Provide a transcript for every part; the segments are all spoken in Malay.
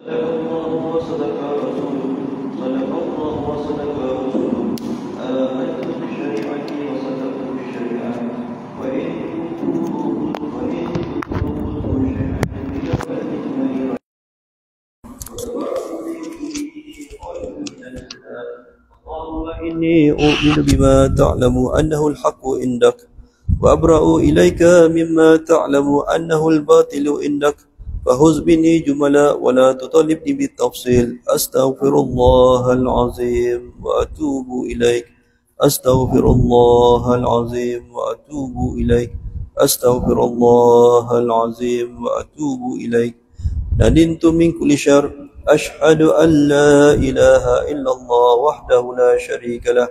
صدق الله وصدق رسوله صدق الله وصدق رسوله آمنت بالشريعة وصدقت بالشريعة وإن اللهم إني أؤمن بما تعلم أنه الحق عندك وأبرأ إليك مما تعلم أنه الباطل عندك فخذ مني جملا ولا تطالبني بالتفصيل أستغفر الله العظيم وأتوب إليك أستغفر الله العظيم وأتوب إليك أستغفر الله العظيم وأتوب إليك ندمت من كل شر أشهد أن لا إله إلا الله وحده لا شريك له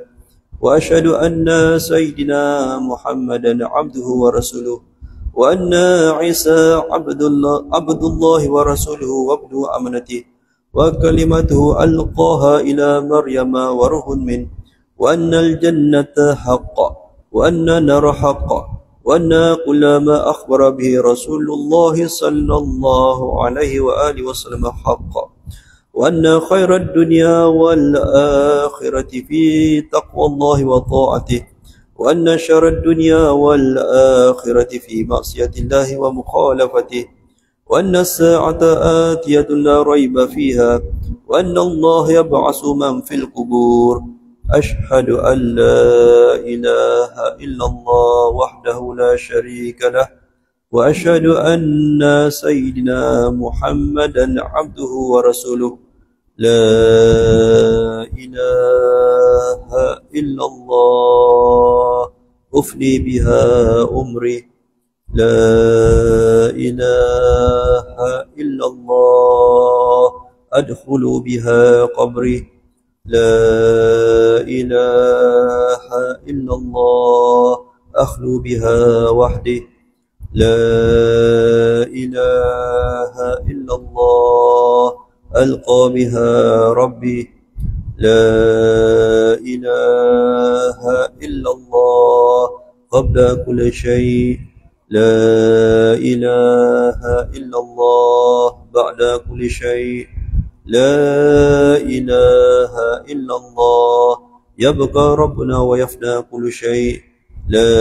وأشهد أن سيدنا محمدا عبده ورسوله وأن عيسى عبد الله ورسوله وابن أمنته وكلمته ألقاها إلى مريم وروح منه وأن الجنة حق وأن النار حق وأن كل ما أخبر به رسول الله صلى الله عليه وآله وسلم حق وأن خير الدنيا والآخرة في تقوى الله وطاعته وأن شر الدنيا والآخرة في معصية الله ومخالفته وأن الساعة آتية لا ريب فيها وأن الله يبعث من في القبور أشهد أن لا إله إلا الله وحده لا شريك له وأشهد أن سيدنا محمدا عبده ورسوله لا إله إلا الله أفني بها أمري لا إله إلا الله أدخل بها قبري لا إله إلا الله أخلو بها وحدي لا إله إلا الله ألقى بها ربي لا إله إلا الله قبل كل شيء لا إله إلا الله بعد كل شيء لا إله إلا الله يبقى ربنا ويفنى كل شيء لا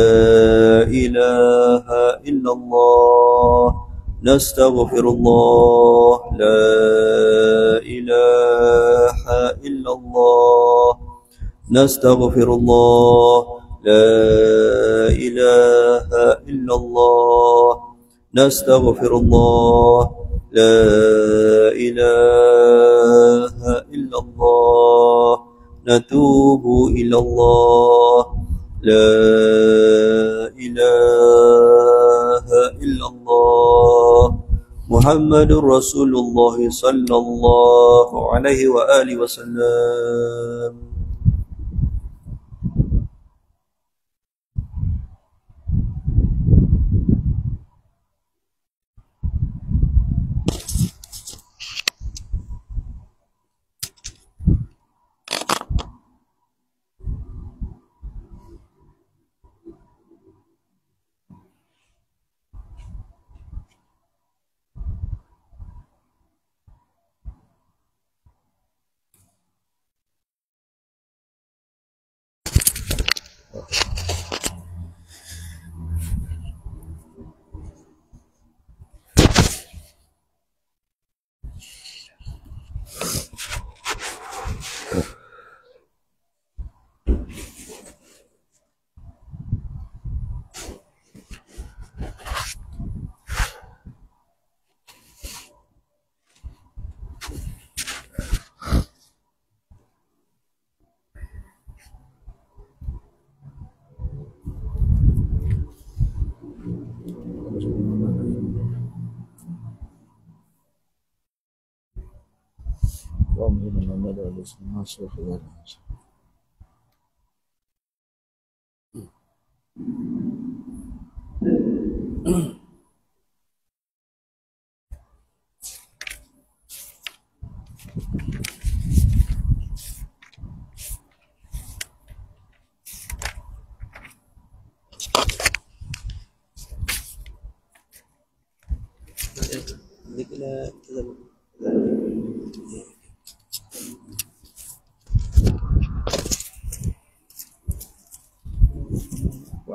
إله إلا الله نستغفر الله لا إله إلا الله نستغفر الله لا إله إلا الله نستغفر الله لا إله إلا الله نتوب إلى الله لا إله إلا الله محمد رسول الله صلى الله عليه وآله وسلم.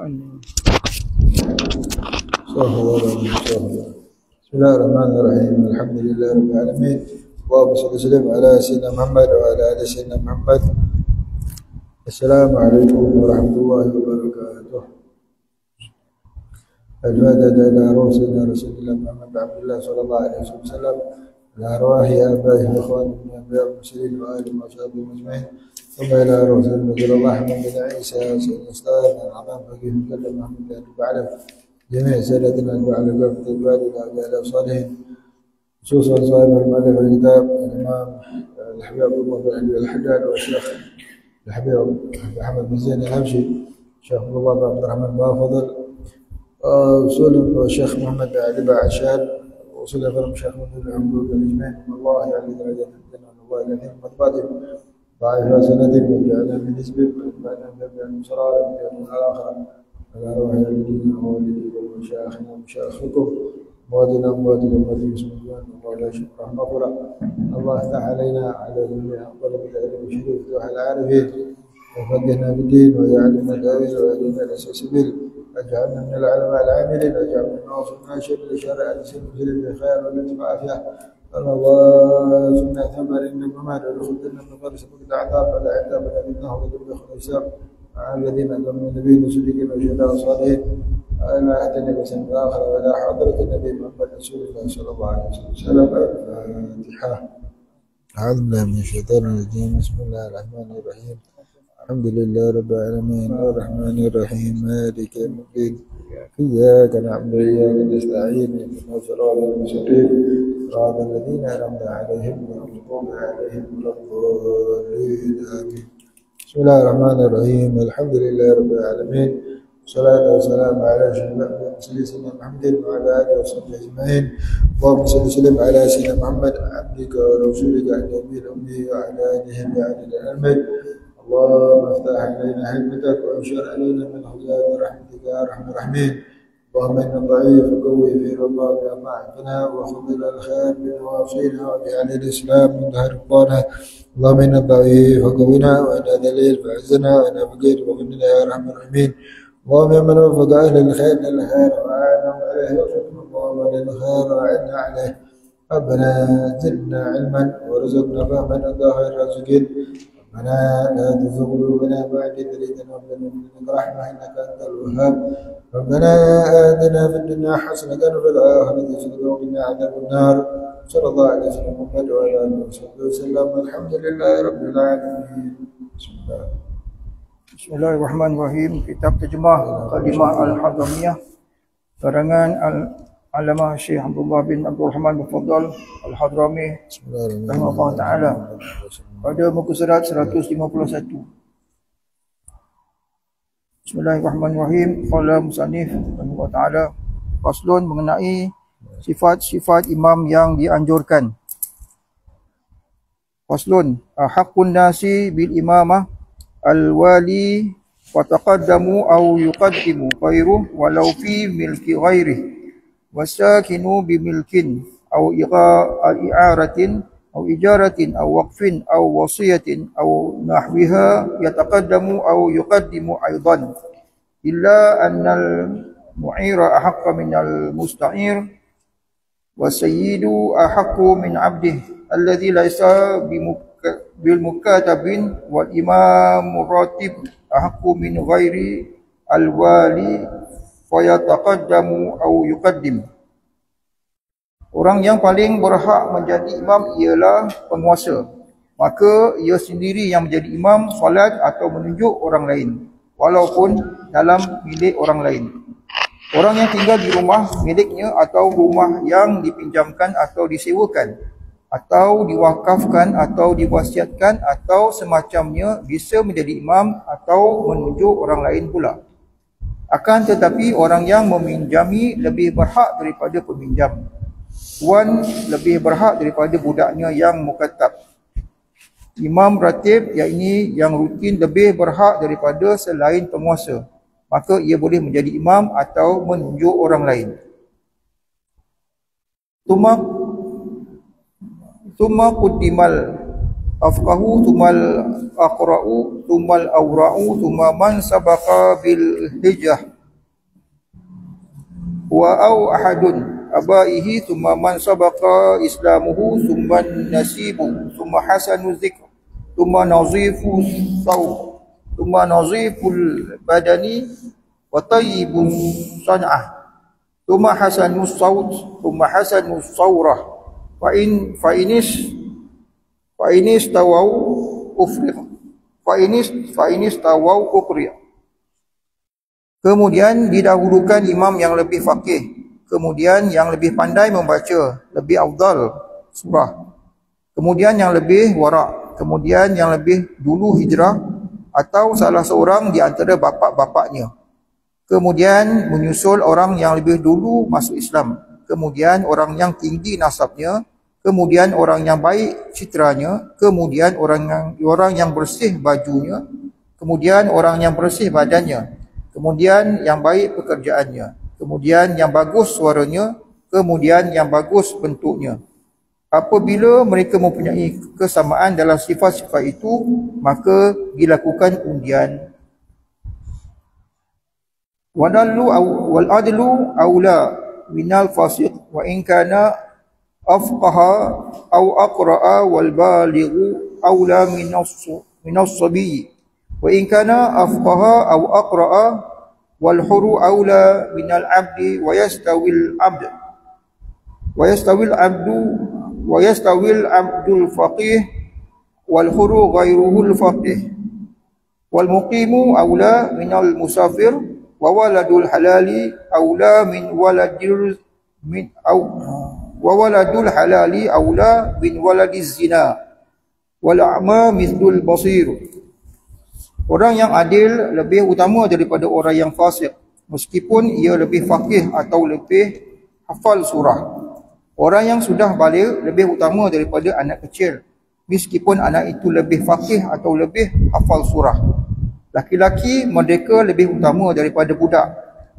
بسم الله الرحمن الرحيم الحمد لله رب العالمين اللهم صل وسلم على سيدنا محمد وعلى ال سيدنا محمد. السلام عليكم ورحمة الله وبركاته. الفاتحة إلى روح سيدنا رسول الله محمد عبد الله صلى الله عليه وسلم، إلى أرواح آبائه وإخوانه من الأنبياء والمرسلين وآله وأصحابه أجمعين، ثم إلى روح سيدنا رسول الله محمد بن عيسى سيدنا الأستاذ العظام فقيه مكلم محمد بن أبي بعلم، جميع سادتنا البعلة وقفة البال إلى أولياء الصالحين، خصوصا صاحب المؤلف الكتاب الإمام الحبيب أبو بكر الحداد والشيخ الحبيب محمد بن زين الهمشي، الشيخ أبو بكر عبد الرحمن بافضل، وصول الشيخ محمد علي بعشان، وصول الفرم الشيخ محمد الحمدود الإجماع، والله يعني درجة الجنة والله العظيم مطباتهم ضعيف سندهم وجعلنا من حزبهم واتبعنا من المصرار من يوم الآخرة على روح الذين والدين ومشايخنا ومشايخكم موادنا موادنا موادنا بسم الله الله لا شكر مغفرة. الله افتح علينا على جميع طلب العلم الشريف فتوح العارفين وفقهنا بالدين ويعلمنا التأويل ويهدينا إلى السبيل، واجعلنا من العلماء العاملين، واجعلنا من الناصر الناشر لشرع الاسلام المسلم بالخير واللطف والعافية. صلى الله سنة ثمر إنما ولخذنا من قبل سبق الأعذاب ولا عتاب ولا فتنة ولا ذنب الحساب مع الذين أدموا النبيين والصديقين والشهداء والصالحين ولا أحدنا بسنة الآخرة ولا حضرة النبي محمد رسول الله صلى الله عليه وسلم. الفاتحة. أعوذ بالله من الشيطان الرجيم. بسم الله الرحمن الرحيم. الحمد لله رب العالمين الرحمن الرحيم مالك يوم الدين إياك نعبد وإياك نستعين اهدنا الصراط المستقيم صراط الذين أنعمت عليهم غير المغضوب عليهم ولا الضالين آمين. بسم الله الرحمن الرحيم الحمد لله رب العالمين والصلاة والسلام على أشرف الأنبياء والمرسلين سيدنا محمد وعلى آله وصحبه أجمعين. اللهم صل وسلم على سيدنا محمد عبدك ورسولك النبي الأمي وعلى آله بعدد الأمل. اللهم افتح علينا حكمتك وانشر علينا من خزائن رحمتك يا ارحم الراحمين. اللهم انا ضعيف وقوي في رضاك معنا وخذ الى الخير بنواصينا واجعل الاسلام من ظهر رضانا. اللهم انا ضعيف وقوينا وانا ذليل فاعزنا وانا فقير وغننا يا ارحم الراحمين. اللهم من وفق اهل الخير للخير واعانهم عليه وارزقنا اللهم للخير واعنا عليه. ربنا زدنا علما ورزقنا فهما انت خير الرازقين. ربنا لا تزغ قلوبنا بعد إذ هديتنا وهب لنا من لدنك رحمة إنك أنت الوهاب. ربنا آتنا في الدنيا حسنة وفي الآخرة حسنة وقنا عذاب النار. صلى الله عليه وسلم محمد وعلى آله وصحبه وسلم. الحمد لله رب العالمين. Bismillahirrahmanirrahim. Kitab terjemah Kalimah Al-Hadramiyah karangan Al-Alamah Syekh Abdullah bin Abdul Rahman bin Fadl Al-Hadrami rahimahullah taala pada muka surat 151. Bismillahirrahmanirrahim. Qala musannif rahimahullah taala faslun mengenai sifat-sifat imam yang dianjurkan. Faslun haqqun nasi bil imamah al-wali wa taqaddamu aw yuqaddimu ghairuhu walau fi milki ghairihi wasakinu bimilkin aw i'aratin aw ijaratin aw waqfin aw wasiyatin aw nahwiha yataqaddamu aw yuqaddimu aidan illa annal mu'ira ahaqqa minal musta'ir wasayyidu ahaqqu min 'abdihi alladhi laysa bil mukatabin wal imam ratib ahaqqu min ghairi al wali fayataqaddamu aw yuqaddim. Orang yang paling berhak menjadi imam ialah penguasa. Maka ia sendiri yang menjadi imam solat atau menunjuk orang lain walaupun dalam milik orang lain. Orang yang tinggal di rumah miliknya atau rumah yang dipinjamkan atau disewakan atau diwakafkan atau diwasiatkan atau semacamnya bisa menjadi imam atau menunjuk orang lain pula. Akan tetapi orang yang meminjami lebih berhak daripada peminjam. Tuan lebih berhak daripada budaknya yang mukatab. Imam ratib, yakni yang rutin, lebih berhak daripada selain penguasa. Maka ia boleh menjadi imam atau menunjuk orang lain. Tuma quddimal afqahu, tumal aqra'u, tumal awra'u, tuma man sabaqa bil hijah wa au ahadun abaihi thumma man sabaqa islamuhu thumma nasibu thumma hasanu dzikr thumma nazifu saw thumma naziful badani wa tayyibus san'ah thumma hasanu saut thumma hasanu sawrah fa inis tawau ufriq fa inis tawau ufriq. Kemudian didahulukan imam yang lebih faqih, kemudian yang lebih pandai membaca, lebih afdal surah, kemudian yang lebih warak, kemudian yang lebih dulu hijrah atau salah seorang di antara bapa-bapaknya, kemudian menyusul orang yang lebih dulu masuk Islam, kemudian orang yang tinggi nasabnya, kemudian orang yang baik citranya, kemudian orang yang bersih bajunya, kemudian orang yang bersih badannya, kemudian yang baik pekerjaannya, kemudian yang bagus suaranya, kemudian yang bagus bentuknya. Apabila mereka mempunyai kesamaan dalam sifat-sifat itu, maka dilakukan undian. Wal adlu aula minal fasiq wa in kana afqaha aw aqra'a wal balighu aula minas sabiy wa in kana afqaha aw aqra'a wal huru aula minal abdi wa yastawil abdul faqih wal huru ghairuhul faqih wal muqimu aula minal musafir wa waladul halali aula min waladil min wa waladul halali aula min waladiz zina wal a'ma mithlul basir. Orang yang adil lebih utama daripada orang yang fasik, meskipun ia lebih faqih atau lebih hafal surah. Orang yang sudah baligh lebih utama daripada anak kecil, meskipun anak itu lebih faqih atau lebih hafal surah. Laki-laki merdeka lebih utama daripada budak.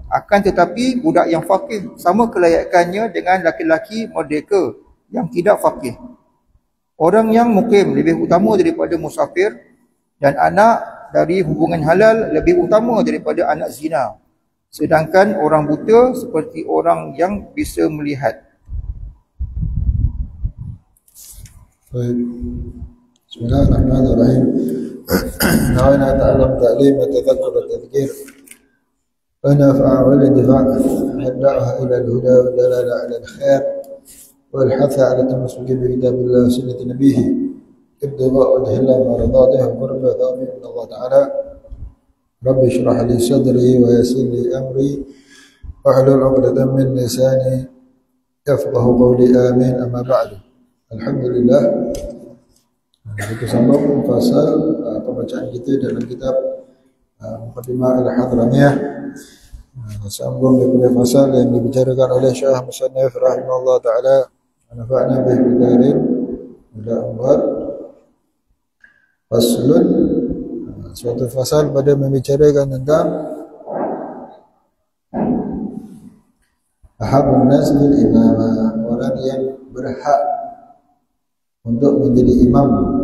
Akan tetapi budak yang faqih sama kelayakannya dengan laki-laki merdeka yang tidak faqih. Orang yang mukim lebih utama daripada musafir, dan anak dari hubungan halal lebih utama daripada anak zina. Sedangkan orang buta seperti orang yang bisa melihat. Bismillahirrahmanirrahim. Nawaitu ta'allam ta'lim wa tadhakkur wa tadhkir wa naf'a wa al-difa' hadda'a ila al-huda wa dalala ala al-khair wal hatha ala tamassuki bi kitabillah wa sunnati nabiyhi ibtigha' wajhi Allah wa ridatihi wa qurba min Allah ta'ala. Rabbi shrah li sadri wa yassir li amri wahlul 'uqdatam min lisani yafqahu qawli. Amin. Amma ba'du. Alhamdulillah, kita sambung pasal pembacaan kita dalam kitab Muqaddimah Al-Hadramiyah. Sambung daripada pasal yang dibicarakan oleh Syekh Musannif rahimahullah ta'ala, nafa'na bihi bidarin ila umar. Faslun, suatu pasal pada membicarakan tentang ahabun nas bil imamah, orang yang berhak untuk menjadi imam.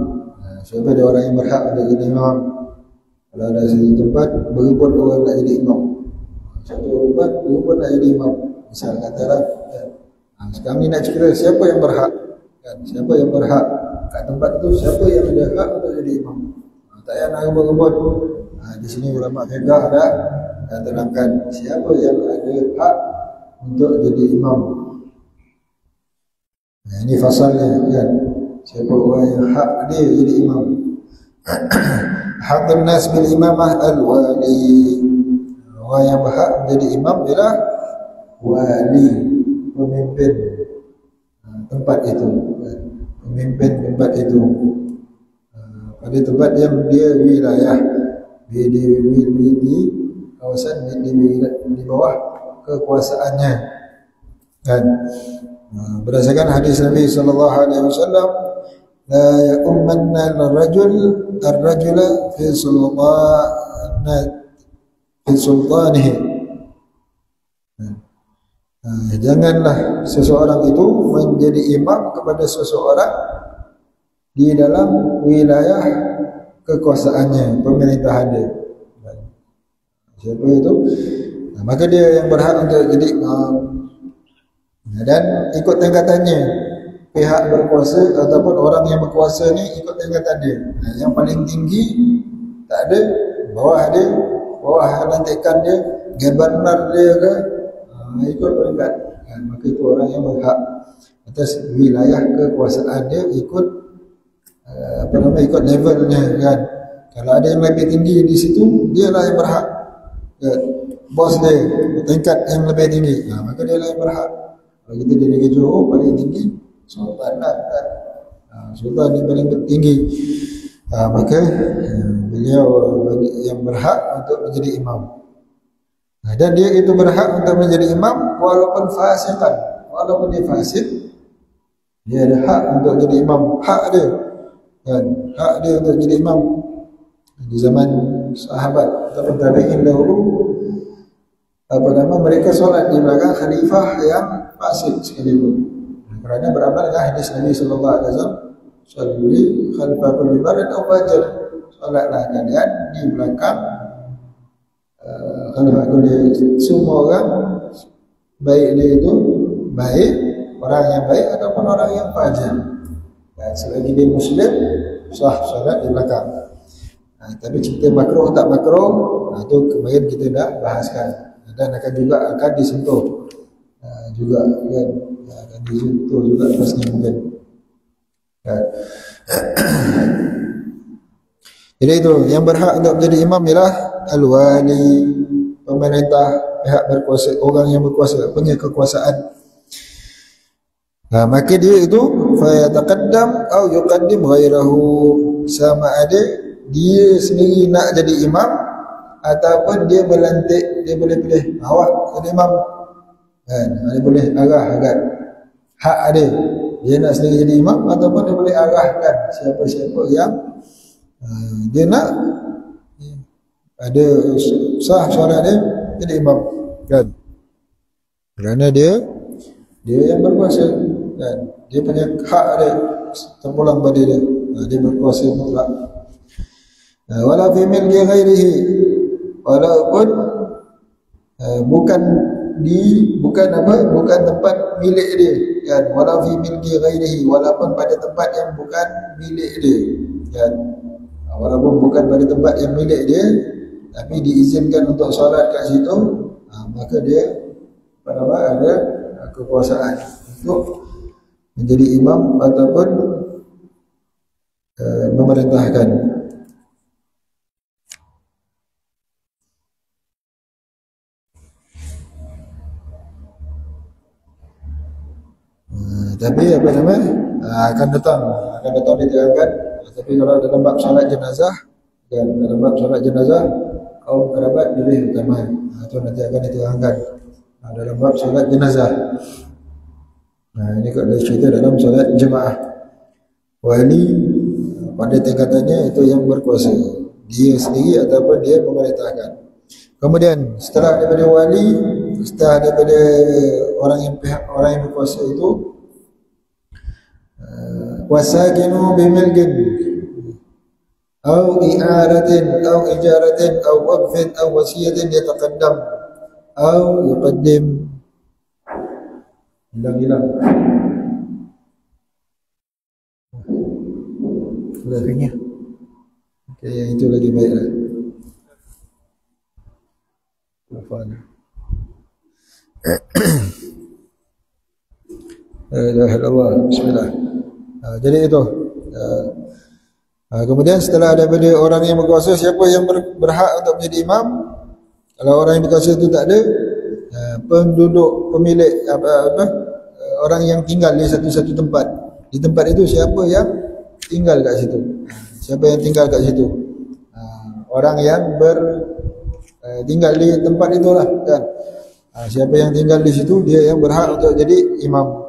Siapa dia orang yang berhak untuk jadi imam? Kalau ada satu tempat berebut orang nak jadi imam, satu tempat berebut nak jadi imam, misal katalah kami nak cerita siapa yang berhak, kan? Siapa yang berhak kat tempat itu, siapa yang ada hak untuk jadi imam. Tak payah nak berebut. Di sini ulama fiqh dah terangkan siapa yang ada hak untuk jadi imam. Ini fasalnya, kan? Siapa orang yang hak dia jadi imam. Haqqun nas bil imamah al-wali. Orang yang berhak menjadi imam ialah wali, pemimpin tempat itu, pemimpin tempat itu. Pada tempat yang dia wilayah, di kawasan di bawah kekuasaannya, kan? Berdasarkan hadis Nabi sallallahu alaihi wasallam, la ya'ummanna ar-rajula fi sultanihi. Janganlah seseorang itu menjadi imam kepada seseorang di dalam wilayah kekuasaannya, pemerintahan dia. Siapa itu? maka dia yang berhak untuk jadi imam. Dan ikut tingkatannya, pihak berkuasa ataupun orang yang berkuasa ni ikut tingkatan dia. Yang paling tinggi tak ada, bawah lantikan dia, gabanar dia ke, ikut peringkat. Maka itu orang yang berhak atas wilayah kekuasaan dia, ikut ikut levelnya kan. Kalau ada yang lebih tinggi di situ, dia lah yang berhak. Bos dia tingkat yang lebih tinggi, maka dia lah yang berhak. Kalau kita di negeri Johor paling tinggi Sultan lah kan. Sultan yang paling tinggi, maka beliau yang berhak untuk menjadi imam. Dan dia itu berhak untuk menjadi imam walaupun fasikan, walaupun dia fasik, dia ada hak untuk jadi imam. Hak dia kan, hak dia untuk jadi imam. Di zaman sahabat ataupun tabi'in dahulu, mereka solat di belakang khalifah yang fasik sekalipun, kerana beramal dengan hadis Nabi sallallahu alaihi wasallam, "Shalli khalfa kulli barin aw fajr." Solatlah kalian di belakang khalfa kulli, semua orang, baik dia itu baik, orang yang baik ataupun orang yang fajir. Dan selagi dia muslim, sah solat di belakang. Tapi cerita makruh tak makruh, itu kemarin kita dah bahaskan, dan akan disentuh juga kan, akan disentuh juga pasnya mungkin. Jadi itu yang berhak untuk menjadi imam ialah al-wali, pemerintah, pihak berkuasa, orang yang berkuasa, punya kekuasaan. Maka dia itu fa yataqaddam atau yuqaddim ghairahu, sama ada dia sendiri nak jadi imam ataupun dia berlantik, dia boleh pilih awak jadi imam kan, dia boleh arah agak hak ada, dia nak sendiri jadi imam ataupun dia boleh arahkan siapa-siapa yang dia nak ada sah solat dia jadi imam kan, kerana dia yang berkuasa kan, dia punya hak dia terpulang pada dia, dia berkuasa mutlak. Wala fi milki ghairihi, walaupun bukan tempat milik dia kan, wala fi milki ghairihi, walaupun pada tempat yang bukan milik dia kan, walaupun bukan pada tempat yang milik dia tapi diizinkan untuk solat kat situ, maka dia ada kekuasaan untuk menjadi imam ataupun memerintahkan. Tapi akan datang diterangkan. Tapi kalau dalam bab solat jenazah, dan dalam bab solat jenazah kaum kerabat lebih utama, itu nanti akan diterangkan dalam bab solat jenazah. Ini kalau cerita dalam solat jemaah, wali pada tingkatannya itu yang berkuasa, dia sendiri ataupun dia memerintahkan. Kemudian setelah daripada wali, setelah daripada orang yang berkuasa itu, wasakinu bimilkin au i'aratin au ijaratin au waqfin au wasiyatin yataqaddam au yuqaddim. Hilang larinya. Okay, yang itu lagi baiklah. Bismillah. Jadi itu. Kemudian setelah daripada orang yang berkuasa, siapa yang berhak untuk menjadi imam? Kalau orang yang berkuasa itu tak ada, penduduk, pemilik orang yang tinggal di satu tempat. Di tempat itu siapa yang tinggal kat situ? Siapa yang tinggal kat situ? Orang yang tinggal di tempat itulah kan. Siapa yang tinggal di situ, dia yang berhak untuk jadi imam.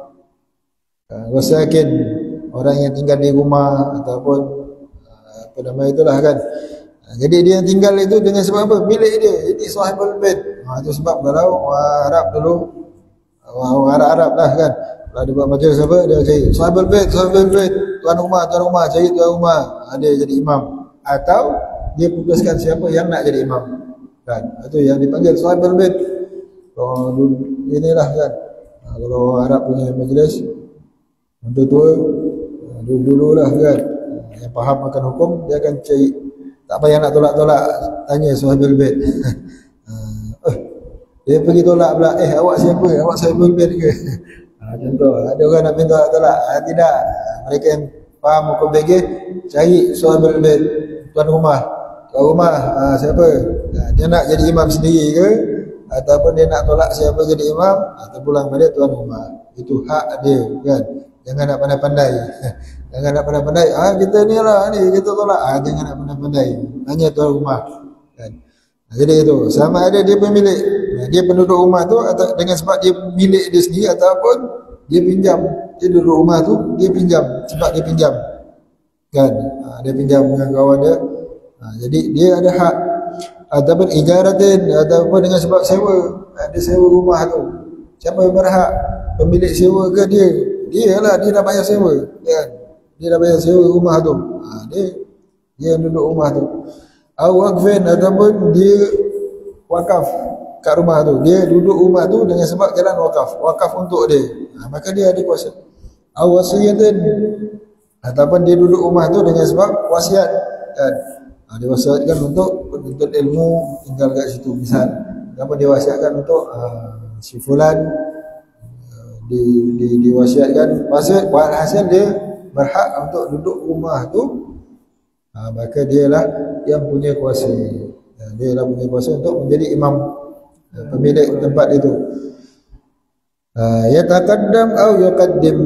Wasakin, orang yang tinggal di rumah ataupun itulah kan. Jadi dia yang tinggal itu dengan sebab apa? Milik dia. Jadi sahibul bait. Itu sebab kalau orang Arab dulu, orang Arab lah kan, kalau dia buat majlis apa, dia cari sahibul bait, tuan rumah, cari tuan rumah, dia jadi imam. Atau dia putuskan siapa yang nak jadi imam kan, itu yang dipanggil sahibul bait. Kalau inilah kan, kalau orang Arab punya majlis orang tua dulu lah kan, yang faham akan hukum dia akan cari, tak payah nak tolak-tolak, tanya Sahibul Bait. Dia pergi tolak pula, awak siapa? Awak Sahibul Bait ke? Contoh, ada orang nak minta tolak, tidak. Mereka yang faham hukum fikih cari Sahibul Bait, tuan rumah. Tuan rumah siapa? Dia nak jadi imam sendiri ke? Ataupun dia nak tolak siapa jadi imam, atau pulang balik tuan rumah. Itu hak dia kan. Jangan nak pandai-pandai. Jangan nak pandai-pandai. Kita ni lah ni, kita tolak. Jangan nak pandai-pandai. Tanya tuan rumah kan. Jadi itu sama ada dia pemilik, dia penduduk rumah tu, atau dengan sebab dia milik dia sendiri, ataupun dia pinjam. Dia duduk rumah tu, dia pinjam sebab dia pinjam kan. Dia pinjam dengan kawan dia. Jadi dia ada hak. Ataupun ijaratin, ataupun dengan sebab sewa, dia sewa rumah tu. Siapa yang berhak? Pemilik sewa ke dia? Dia lah, dia dah bayar sewa kan. Dia dah bayar sewa rumah tu. Dia yang duduk rumah tu. Waqfin, ataupun dia wakaf kat rumah tu. Dia duduk rumah tu dengan sebab jalan wakaf untuk dia. Maka dia ada kuasa. Wasiyatin, ataupun dia duduk rumah tu dengan sebab wasiat kan. Dia wasiatkan untuk penuntut ilmu tinggal kat situ misal. Ataupun dia wasiatkan untuk si fulan diwasiatkan, hasil dia berhak untuk duduk rumah tu. Maka dialah yang punya kuasa. Dia lah punya kuasa untuk menjadi imam, pemilik tempat itu. Yataqaddam atau yuqaddim,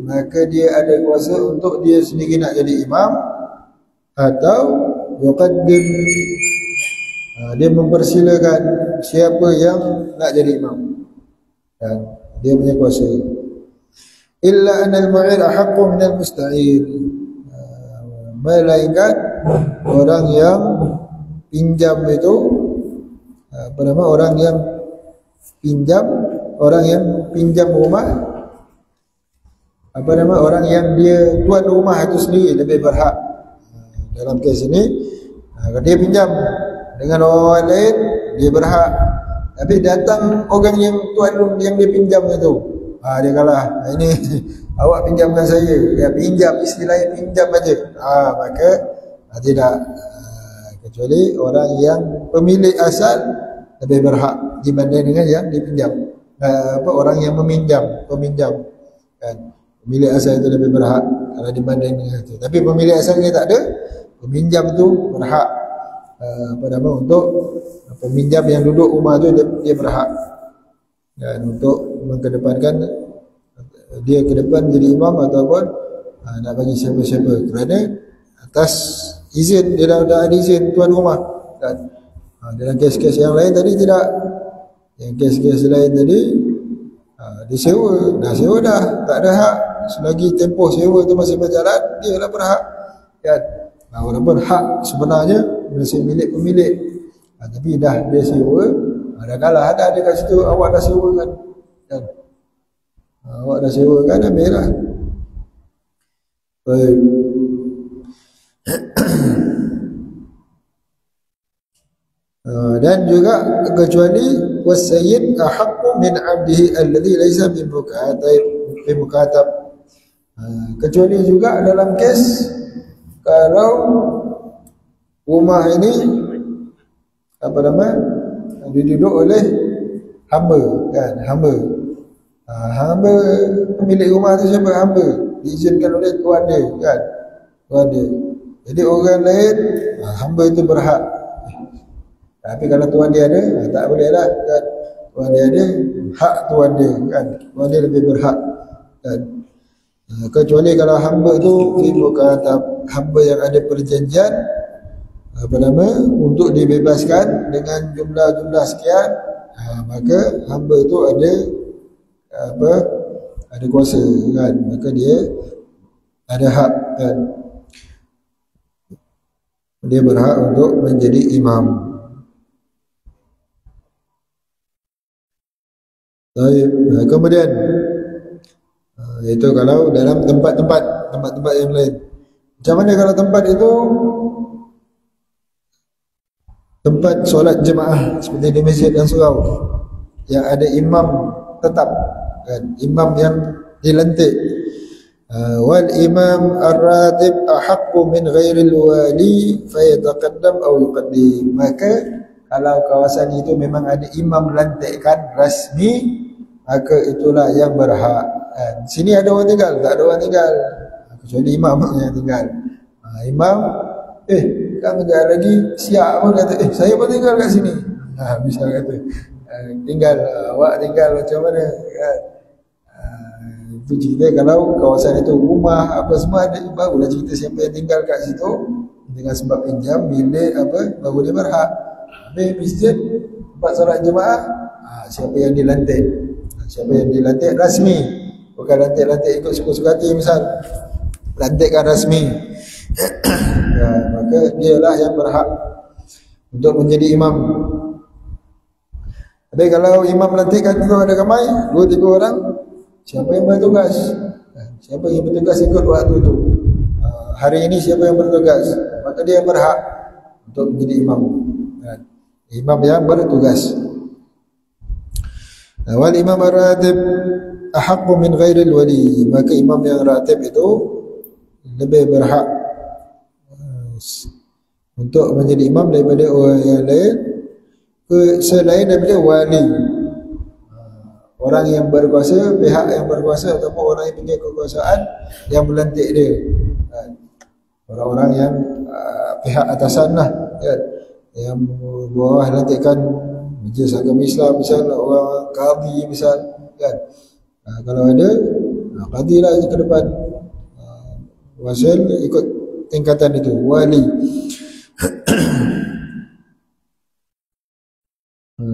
maka dia ada kuasa untuk dia sendiri nak jadi imam, atau yuqaddim, dia mempersilakan siapa yang nak jadi imam. Dan dia punya kuasa. Illa anal mu'ir ahaqqu minal musta'ir, melainkan orang yang pinjam itu, orang yang pinjam rumah, orang yang dia tuan rumah itu sendiri lebih berhak. Dalam kes ini, kalau dia pinjam dengan orang lain, dia berhak. Tapi datang orang yang tuan yang dia pinjam itu, dia kalah. Ini awak pinjamkan saya, dia pinjam, istilahnya pinjam aja. Maka tidak, kecuali orang yang pemilik asal lebih berhak dibanding dengan yang dipinjam. Orang yang peminjam kan, pemilik asal itu lebih berhak kalau dibanding dengan itu. Tapi pemilik asalnya tak ada, peminjam tu berhak. Untuk peminjam yang duduk rumah tu, dia berhak dan untuk mengedepankan dia ke depan jadi imam, ataupun nak bagi siapa-siapa, kerana atas izin, dia dah ada izin tuan rumah kan. Dalam kes-kes yang lain tadi tidak. Yang kes-kes lain tadi disewa, dah sewa dah, tak ada hak. Selagi tempoh sewa tu masih berjalan, dia lah berhak kan. Walaupun hak sebenarnya masih milik pemilik, tapi dah dia sewa, dah kalah. Ada kat situ, awak dah sewa kan. Awak dah sewa kan, ambil lah. Baik. Dan juga kecuali wasayyid ahaqqu min 'abdihi alladhi laysa bimukatab. Kecuali juga dalam kes kalau rumah ini diduduk oleh hamba kan, hamba pemilik rumah tu siapa? Hamba, diizinkan oleh tuan dia kan, tuan dia. Jadi orang lain, hamba itu berhak. Tapi kalau tuan dia ada, tak boleh lah kan. Tuan dia ada, hak tuan dia kan, tuan dia lebih berhak kan. Kecuali kalau hamba tu bukan hamba yang ada perjanjian untuk dibebaskan dengan jumlah sekian, maka hamba itu ada kuasa kan, maka dia ada hak kan, dia berhak untuk menjadi imam. Kemudian itu kalau dalam tempat-tempat yang lain. Macam mana kalau tempat itu tempat solat jemaah seperti di masjid dan surau? yang ada imam tetap, kan? Imam yang dilantik. Wal imam ar-ratib ahaqqu min ghairil wali fayataqaddam aw yuqaddim. Maka kalau kawasan itu memang ada imam lantikan rasmi, maka itulah yang berhak. Sini ada orang tinggal, tak ada orang tinggal, kecuali imam yang tinggal. Imam kan kejap lagi siap pun kata, saya pun tinggal kat sini. Bisa kata, tinggal, awak tinggal macam mana, kan? Itu cerita kalau kawasan itu rumah apa semua ada, barulah cerita siapa yang tinggal kat situ dengan sebab pinjam bilik apa, baru dia berhak. Habis masjid tempat solat jemaah, siapa yang dilantik, siapa yang dilantik rasmi, bukan lantik-lantik ikut suka-suka hati. Misal lantikkan rasmi, maka dialah yang berhak untuk menjadi imam. Tapi kalau imam lantikkan itu ada ramai 2-3 orang, siapa yang bertugas? Siapa yang bertugas ikut waktu itu? Hari ini siapa yang bertugas? Maka dia berhak untuk menjadi imam. Imam yang bertugas. Wal imam ar-ratib ahaqqu min ghairil wali. Maka imam yang ratib itu lebih berhak untuk menjadi imam daripada orang yang lain, selain daripada wali. Orang yang berkuasa, pihak yang berkuasa ataupun orang yang punya kekuasaan yang melantik dia, orang-orang yang pihak atasan lah, kan? Yang bawah lantikkan Majlis Agama Islam misal, orang qadi misal, kan? Kalau ada qadi lah ke depan, wasil ikut tingkatan itu, wali.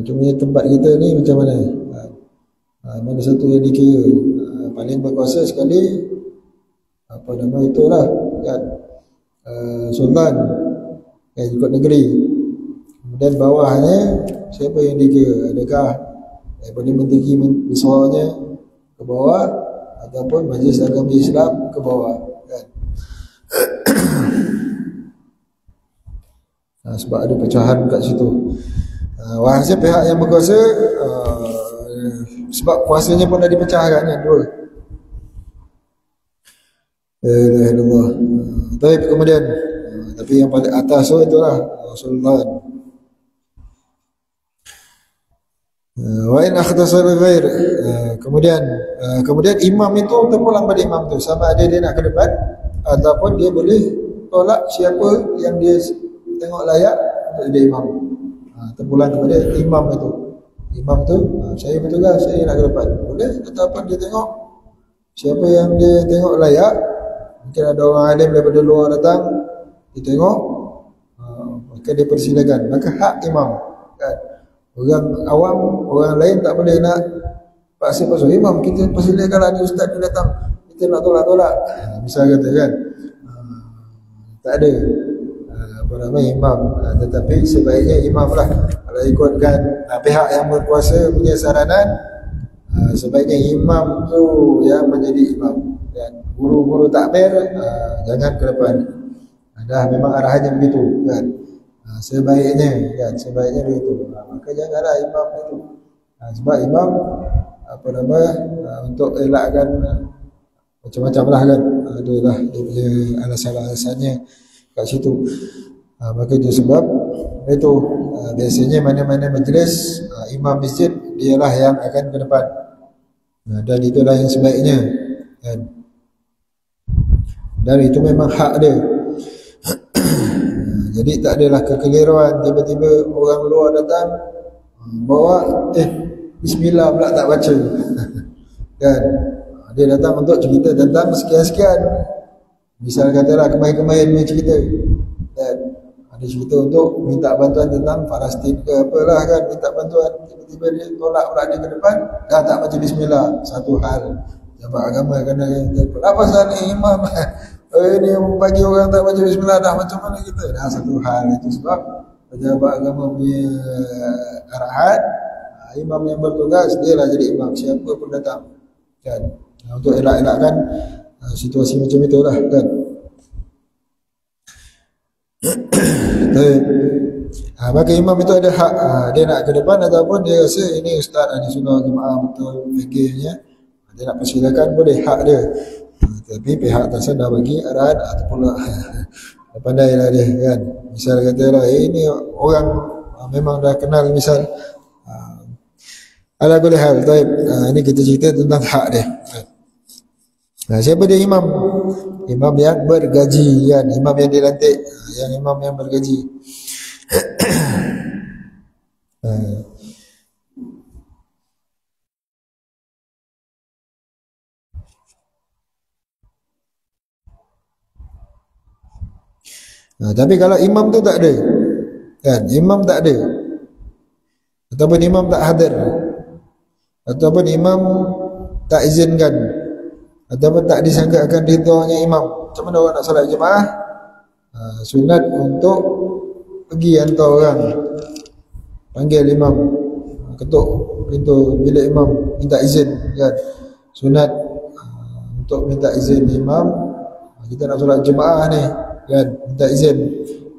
Cuma tempat kita ni macam mana? Mana satu yang dikira paling berkuasa sekali, apa nama itulah, kan? Sultan, kan, ikut negeri. Kemudian bawahnya siapa yang dikira, adakah daripada menteri besarnya ke bawah ataupun Majlis Agama Islam ke bawah, kan? Sebab ada pecahan kat situ. Wahasnya pihak yang berkuasa, sebab kuasanya pun dah dipecahkan, kan, dua. Allah. Baik, kemudian tapi yang paling atas itulah Sultan. Wa in akhtasar ghair. Kemudian imam itu terpulang pada imam tu, sama ada dia nak ke depan ataupun dia boleh tolak siapa yang dia tengok layak untuk jadi imam. Terpulang kepada imam itu. Imam tu, saya bertugas, saya nak ke depan, boleh, ataupun dia tengok siapa yang dia tengok layak. Mungkin ada orang alim daripada luar datang, dia tengok, maka dia persilakan. Maka hak imam, kan? Orang awam, orang lain tak boleh nak paksa imam. Kita persilakan lah, ni ustaz ni datang, kita nak tolak-tolak, misal kata, kan? Tak ada apa nama imam. Tetapi sebaiknya imam lah, kalau ikutkan pihak yang berkuasa punya saranan, sebaiknya imam tu yang menjadi imam, dan guru-guru takbir jangan ke depan. Dah memang arahannya begitu, kan? Sebaiknya, kan, sebaiknya begitu. Maka janganlah imam itu, sebab imam apa nama untuk elakkan macam-macam lah, kan? Adalah dia punya alasan-alasannya kat situ. Maka itu sebab itu biasanya mana-mana majlis imam masjid dialah yang akan ke depan, dan itulah yang sebaiknya, kan? Dan itu memang hak dia. Jadi tak adalah kekeliruan tiba-tiba orang luar datang bawa bismillah pula tak baca, kan? Dia datang untuk cerita tentang sekian-sekian, misal katalah kemahin-kemahin punya cerita, dan ada cerita untuk minta bantuan tentang Palestin ke apalah, kan, minta bantuan, tiba-tiba dia tolak pula dia ke depan, dah tak baca bismillah. Satu hal, jabat agama kena telefon, apa pasal ni imam ini bagi orang tak baca bismillah, dah macam mana kita? Dah satu hal. Itu sebab pejabat agama punya arahan, imam yang bertugas dia lah jadi imam, siapa pun datang, kan? Untuk elak-elakkan situasi macam itulah, kan? Maka imam itu ada hak, dia nak ke depan ataupun dia rasa ini ustaz ahli sunnah jemaah betul fikirnya, dia nak persilakan, boleh, hak dia. Tapi pihak atasan dah bagi arahan ataupun pandailah dia kan. Misal katalah ini orang memang dah kenal, misal ala kulli hal. Baik, ini kita cerita tentang hak dia. Siapa dia imam? Imam yang bergaji kan, imam yang dilantik, yang imam yang bergaji. Tapi kalau imam tu tak ada kan, imam tak ada ataupun imam tak hadir ataupun imam tak izinkan ataupun tak disangka akan ridhonya imam, macam mana orang nak solat jemaah? Sunat untuk pergi hantar orang, panggil imam, ketuk pintu bilik imam, minta izin kan. Sunat untuk minta izin imam, kita nak solat jemaah ni kan, minta izin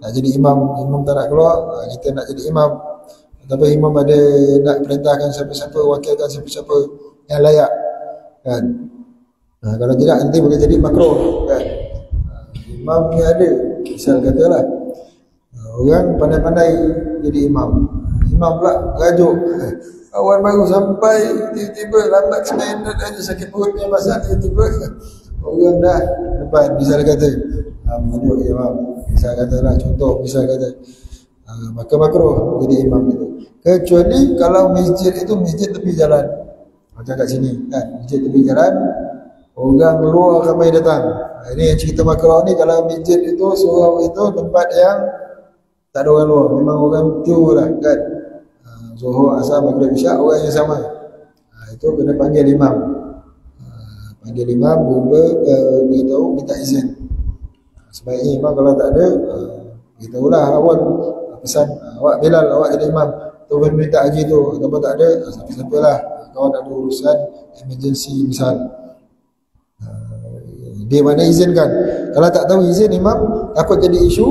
nak jadi imam, imam tak nak keluar, kita nak jadi imam, ataupun imam ada nak perintahkan siapa-siapa, wakilkan siapa-siapa yang layak kan. Kalau tidak nanti boleh jadi makruh kan. Imam ni ada, misal katalah orang pandai-pandai jadi imam, imam pula rajuk, awal baru sampai tiba-tiba lambat 9 minit aja sakit perutnya pasal tiba-tiba orang dah depan, misal kata menunjuk imam, misal katalah contoh, misal kata maka makruh jadi imam itu, kecuali kalau masjid itu masjid tepi jalan, macam kat sini kan, masjid tepi jalan, orang luar ramai datang. Ini yang cerita makruh ni kalau masjid itu, surau itu tempat yang tak ada orang luar, memang orang tu lah kan, Zuhur, Asar, Maghrib, Isyak orang yang sama, itu kena panggil imam. Panggil imam, beritahu, minta izin. Sebaiknya imam kalau tak ada, beritahulah awal, pesan awak Bilal, awak jadi imam, turun minta haji tu, ataupun tak ada, siapa-siapa lah, kawan ada urusan emergency misal, dia mana izinkan. Kalau tak tahu izin imam, takut jadi isu,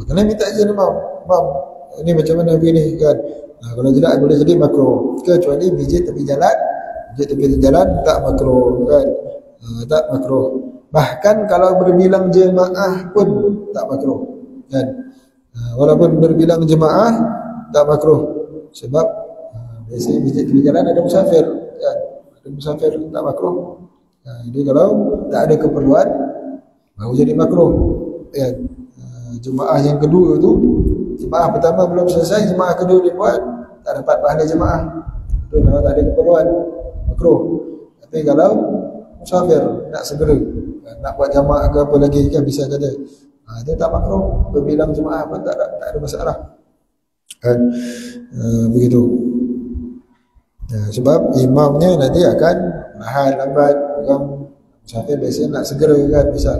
kena minta izin imam, imam ini macam mana begini kan. Kalau tidak boleh jadi makruh, kecuali masjid tepi jalan, masjid tepi jalan tak makruh kan, tak makruh. Bahkan kalau berbilang jemaah pun tak makruh kan, walaupun berbilang jemaah tak makruh, sebab biasanya masjid tepi jalan ada musafir kan, ada musafir tak makruh. Jadi kalau tak ada keperluan baru jadi makruh kan. Jemaah yang kedua tu, jemaah pertama belum selesai, jemaah kedua dia buat, tak dapat pahala jemaah, itu kalau tak ada keperluan makruh. Tapi kalau musafir nak segera, nak buat jamaah ke apa lagi kan, bisa kata itu tak makruh, berbilang jemaah pun tak ada masalah kan. Begitu. Sebab imamnya nanti akan nahan lambat, orang musafir biasanya nak segera kan, misal,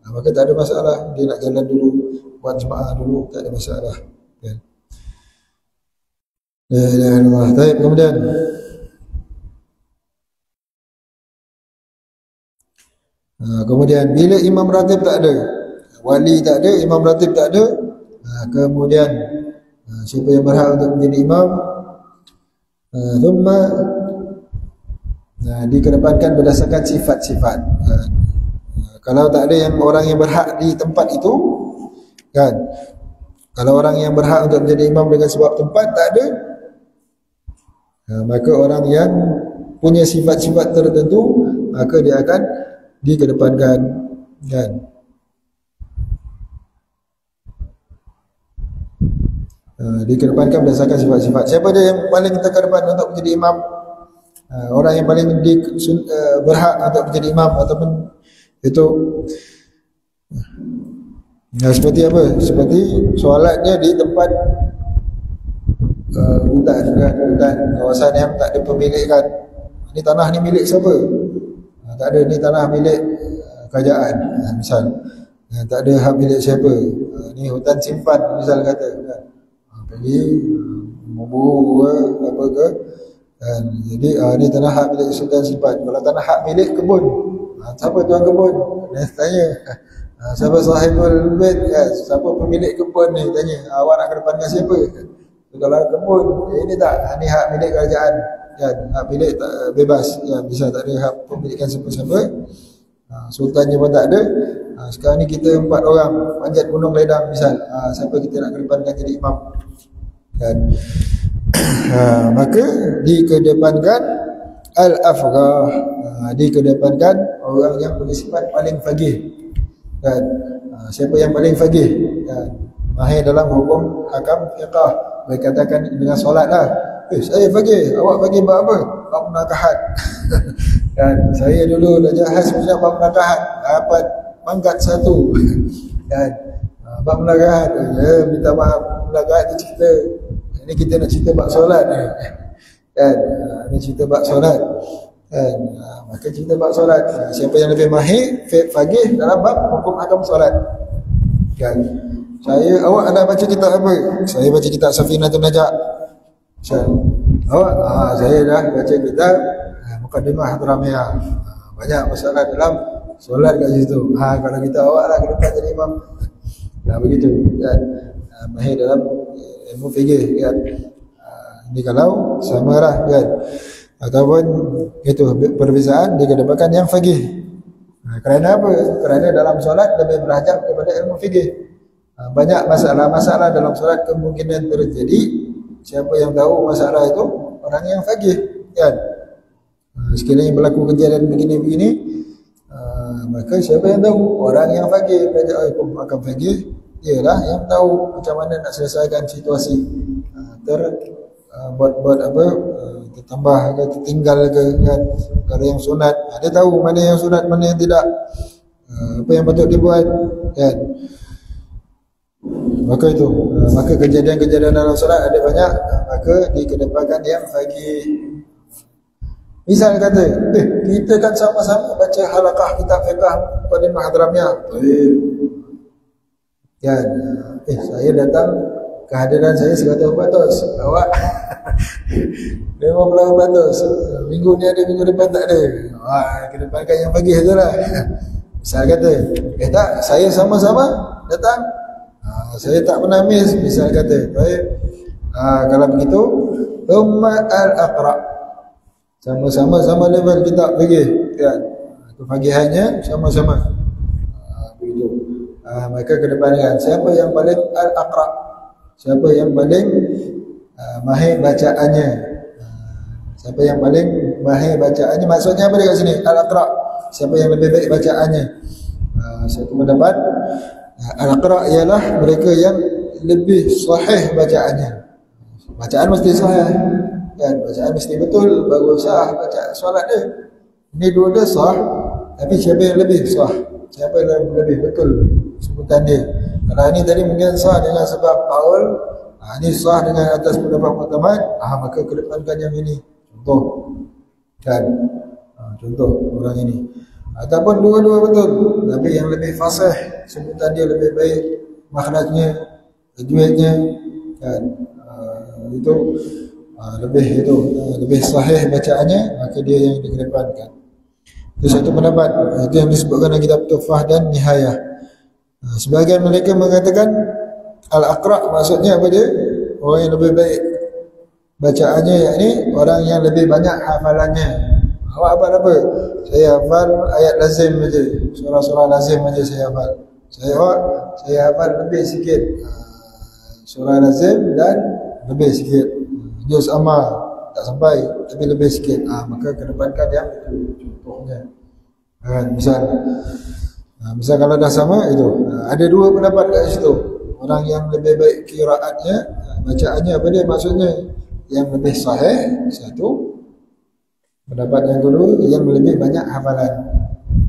maka tak ada masalah, dia nak jalan dulu, buat jemaah dulu, tak ada masalah kan. La ilaha illallah. Baik, kemudian bila imam ratib tak ada, wali tak ada, imam ratib tak ada, kemudian siapa yang berhak untuk menjadi imam? Thumma dikedepankan berdasarkan sifat-sifat. Kalau tak ada yang orang yang berhak di tempat itu kan, kalau orang yang berhak untuk menjadi imam dengan sebab tempat tak ada, maka orang yang punya sifat-sifat tertentu, maka dia akan dikedepankan kan. Dikedepankan berdasarkan sifat-sifat. Siapa dia yang paling terkedepan untuk menjadi imam? Orang yang paling berhak untuk menjadi imam ataupun itu seperti apa? Seperti solatnya di tempat hutan kan, hutan kawasan yang tak ada pemilikan. Ini tanah ni milik siapa? Tak ada, ni tanah milik kerajaan misal. Tak ada hak milik siapa. Ni hutan simpan misal kata kan. Pergi memburu ke apa ke kan. Jadi ni tanah hak milik hutan simpan. Kalau tanah hak milik kebun, siapa tuan kebun? Dia tanya. Siapa sahibul bait, siapa pemilik kebun ni, tanya, awak nak kedepankan siapa? Kalau kebun, ini tak, ini hak milik kerajaan, kan, hak milik bebas, bisa tak ada hak pemilikan siapa-siapa. Sultannya pun tak ada. Sekarang ni kita 4 orang panjat gunung ledang misal, siapa kita nak kedepankan jadi imam, kan? Maka dikedepankan al-afghah, dikedepankan orang yang bersifat paling faqih, kan? Siapa yang paling faqih, kan? Mahir dalam hukum hakam fiqah, berkatakan dengan solat lah, saya faqih, awak faqih buat apa? Bab nakahat. Kan, saya dulu dah jahaz punya bab nakahat, dapat pangkat 1. Kan, bab nakahat, minta maaf, nakahat ni cerita, ini kita nak cerita bab solat ni, kan, ni cerita bab solat, kan, maka cerita bab solat, siapa yang lebih mahir faqih dalam bab hukum hakam solat, kan? Awak ada baca kitab apa? Saya baca kitab Safinatul Najah. Awak? Saya dah baca kitab Muqaddimah Hadramiyah. Banyak masalah dalam solat kat situ. Kalau kita awak lah ke depan jadi imam. Begitu, kan? Mahir dalam ilmu fikih, kan? Ini kalau sama lah, kan? Ataupun itu perbezaan dikedepankan yang faqih. Kerana apa? Kerana dalam solat lebih berhajat kepada ilmu fikih. Banyak masalah-masalah dalam solat kemungkinan terjadi. Siapa yang tahu masalah itu? Orang yang faqih, kan? Sekiranya berlaku kejadian begini-begini, maka siapa yang tahu? Orang yang faqih, belajar hukum hakam faqih, dialah yang tahu macam mana nak selesaikan situasi. Buat apa, tertambah ke tertinggal ke, kan? Kalau yang sunat, dia tahu mana yang sunat, mana yang tidak, apa yang patut dibuat, kan? Maka itu, maka kejadian-kejadian dalam solat ada banyak, maka dikedepankan yang faqih. Misal kata, kita kan sama-sama baca halaqah kitab fiqh pada Hadramiyah. Kan, saya datang, kehadiran saya 100%. Awak 50%. Minggu ni ada, minggu depan tak ada. Kedepankan yang faqih tu lah. Misal kata, tak, saya sama-sama datang, saya tak pernah miss, misal kata. Baik, kalau begitu, ummat al-aqra, sama-sama level kitab fikih, kan? Kefaqihannya sama-sama. Begitu. Maka kedepankan siapa yang paling al-aqra, siapa yang paling mahir bacaannya, siapa yang paling mahir bacaannya, maksudnya apa dekat sini? Al-aqra, siapa yang lebih baik bacaannya. Satu pendapat, al-aqra ialah mereka yang lebih sahih bacaannya. Bacaan mesti sahih, kan? Bacaan mesti betul baru sah bacaan solat dia. Ini dua dia sah, tapi siapa yang lebih sah, siapa yang lebih betul sebutan dia. Kalau ini tadi mungkin sah dengan sebab qaul, ini sah dengan atas pendapat muktamad, maka kedepankan yang ini. Contoh, kan? Contoh orang ini. Ataupun dua-dua betul, tapi yang lebih fasih, sebutan dia lebih baik, makhrajnya, tajwidnya, kan? Itu lebih sahih bacaannya, maka dia yang dikedepankan. Itu satu pendapat. Itu yang disebutkan dalam kitab Tuhfah dan Nihayah. Sebahagian mereka mengatakan al-aqra maksudnya apa dia? Orang yang lebih baik bacaannya, yakni orang yang lebih banyak hafalannya. Awak hafal apa? Saya hafal ayat lazim saja, surah-surah lazim saja saya hafal. Saya hafal lebih sikit surah lazim dan lebih sikit juz amma, tak sampai tapi lebih sikit. Maka kedepankan yang itu contohnya. Misal kalau dah sama itu, ada dua pendapat kat situ. Orang yang lebih baik qiraatnya, bacaannya apa dia maksudnya? Yang lebih sahih satu. Pendapat yang kedua, yang lebih banyak hafalan,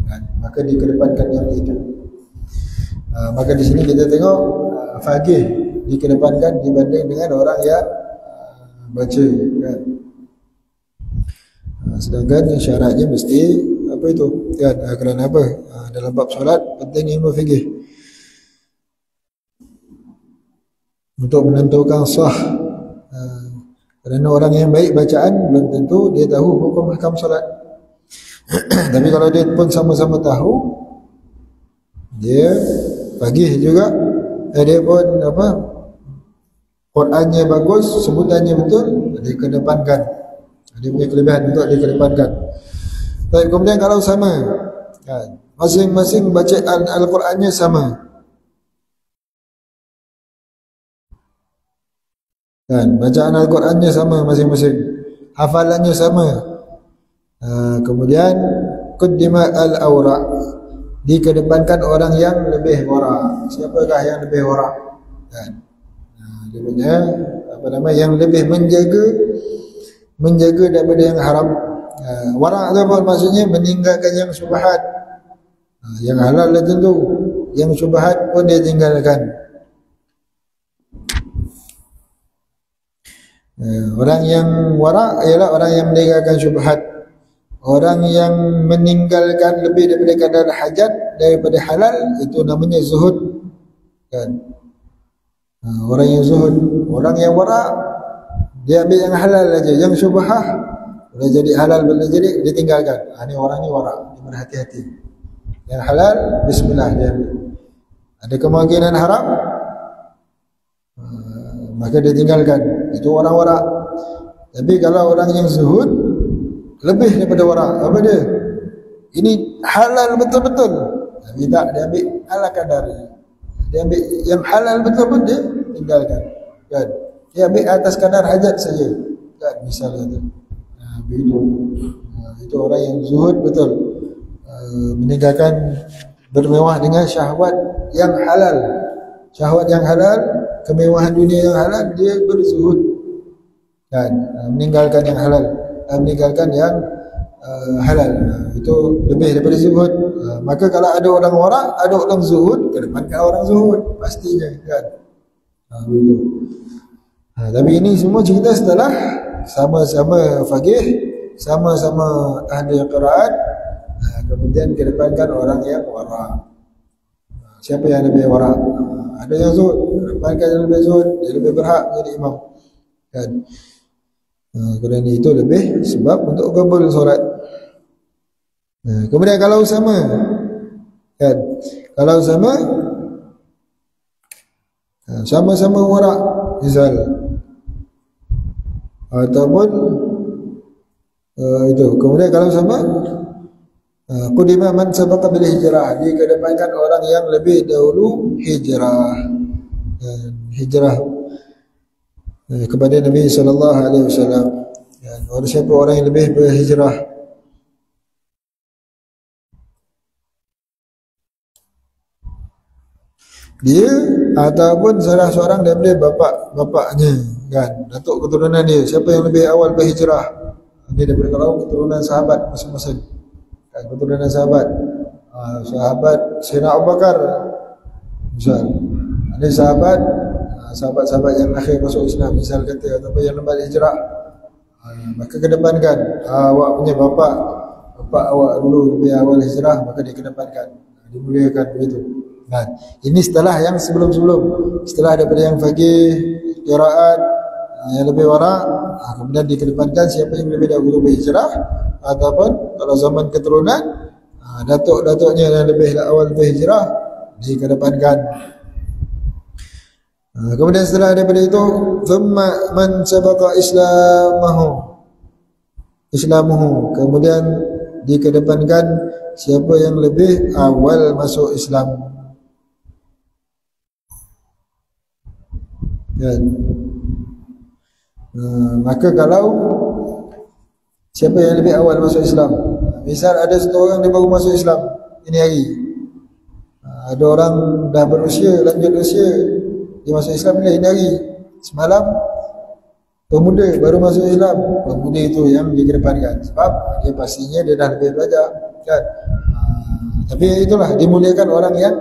kan? Maka dikedepankan yang itu. Maka di sini kita tengok faqih dikedepankan dibanding dengan orang yang baca, kan? Sedangkan syaratnya mesti apa itu, kan? Kerana apa? Dalam bab solat penting ilmu fikih untuk menentukan sah. Kerana orang yang baik bacaan belum tentu dia tahu hukum hakam solat. Tapi kalau dia pun sama-sama tahu, Dia faqih juga, dia pun apa, Qurannya bagus, sebutannya betul, dikedepankan. Dia punya kelebihan untuk dikedepankan. Baik, kemudian kalau sama, kan, masing-masing bacaan Al-Qurannya sama, kan, bacaan Al-Qurannya sama masing-masing, hafalannya sama. Kemudian Quddima al-awra, dikedepankan orang yang lebih wara. Siapakah yang lebih wara? Kan, dia punya apa nama, yang lebih menjaga daripada yang haram. Wara' itu apa maksudnya? Meninggalkan yang syubhat. Yang halal dah tentu, yang syubhat pun dia tinggalkan. Orang yang wara' ialah orang yang meninggalkan syubhat. Orang yang meninggalkan lebih daripada kadar hajat daripada halal, itu namanya zuhud, kan. Orang yang zuhud. Orang yang wara', dia ambil yang halal aja, yang syubhah boleh jadi halal, boleh jadi ditinggalkan. Ini orang ni wara', dia berhati-hati. Yang halal, bismillah dia ambil. Ada kemungkinan haram, maka dia tinggalkan. Itu orang wara'. Tapi kalau orang yang zuhud, lebih daripada wara', apa dia? Ini halal betul-betul, tapi tak, dia ambil ala kadar. Dia ambil yang halal betul pun dia tinggalkan, kan. Dia ambil atas kadar hajat saja, kan, misalnya tu. Begitu. Itu orang yang zuhud betul, meninggalkan bermewah dengan syahwat yang halal. Syahwat yang halal, kemewahan dunia yang halal, dia berzuhud, kan, meninggalkan yang halal, meninggalkan yang halal. Itu lebih daripada zuhud. Maka kalau ada orang wara', ada orang zuhud, kedepankan orang zuhud pastinya, kan. Begitu. Tapi ini semua cerita setelah sama-sama faqih, sama-sama ahli qiraat, kemudian kedepankan orang yang wara'. Siapa yang lebih wara'? Ada yang zuhud, kedepankan yang lebih zuhud, dia lebih berhak jadi imam, kan. Kerana itu lebih sebab untuk kabul solat. Kemudian kalau sama, kan, kalau sama-sama wara', misal, ataupun itu. Kemudian kalau sama, qudima man sabaqa bil hijrah, dikedepankan orang yang lebih dahulu hijrah. Hijrah kepada Nabi sallallahu alaihi wasallam. Orang siapa orang yang lebih berhijrah? Dia ataupun salah seorang daripada bapaknya, kan, datuk keturunan dia. Siapa yang lebih awal berhijrah? Dia daripada kalau keturunan sahabat masing-masing, kan, keturunan sahabat. Sahabat Sayyidina Abu Bakar, misal, ada sahabat-sahabat yang akhir masuk Islam, misal kata, ataupun yang lembat hijrah, maka kedepankan awak punya bapak awak dulu lebih awal hijrah, maka dikedepankan, dimuliakan, begitu. Nah, ini setelah yang sebelum-sebelum, setelah daripada yang faqih, qiraat, yang lebih wara', kemudian dikedepankan siapa yang lebih dahulu berhijrah, ataupun kalau zaman keturunan, datuk-datuknya yang lebih awal berhijrah, dikedepankan. Kemudian setelah daripada itu, thumma man sabaqa islamuhu, kemudian dikedepankan siapa yang lebih awal masuk Islam. Maka kalau siapa yang lebih awal masuk Islam, misal ada satu orang dia baru masuk Islam ini hari, ada orang dah berusia, lanjut usia, dia masuk Islam ini hari, semalam pemuda baru masuk Islam, pemuda itu yang dikedepankan, sebab dia pastinya dia dah lebih belajar, kan. Tapi itulah dimuliakan orang yang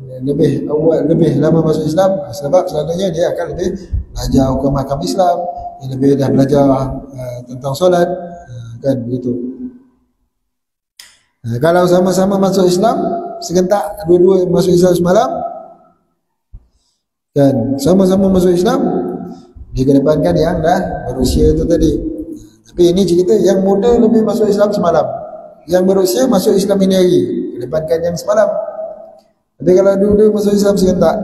lebih awal, lebih lama masuk Islam, sebab selalunya dia akan lebih belajar hukum-hukum Islam, dia lebih dah belajar tentang solat, kan, begitu. Kalau sama-sama masuk Islam serentak, dua-dua masuk Islam semalam, kan, sama-sama masuk Islam, dikedepankan yang dah berusia itu tadi. Tapi ini cerita yang muda lebih masuk Islam semalam, yang berusia masuk Islam ini hari, kedepankan yang semalam. Tapi kalau dua-dua masuk Islam serentak,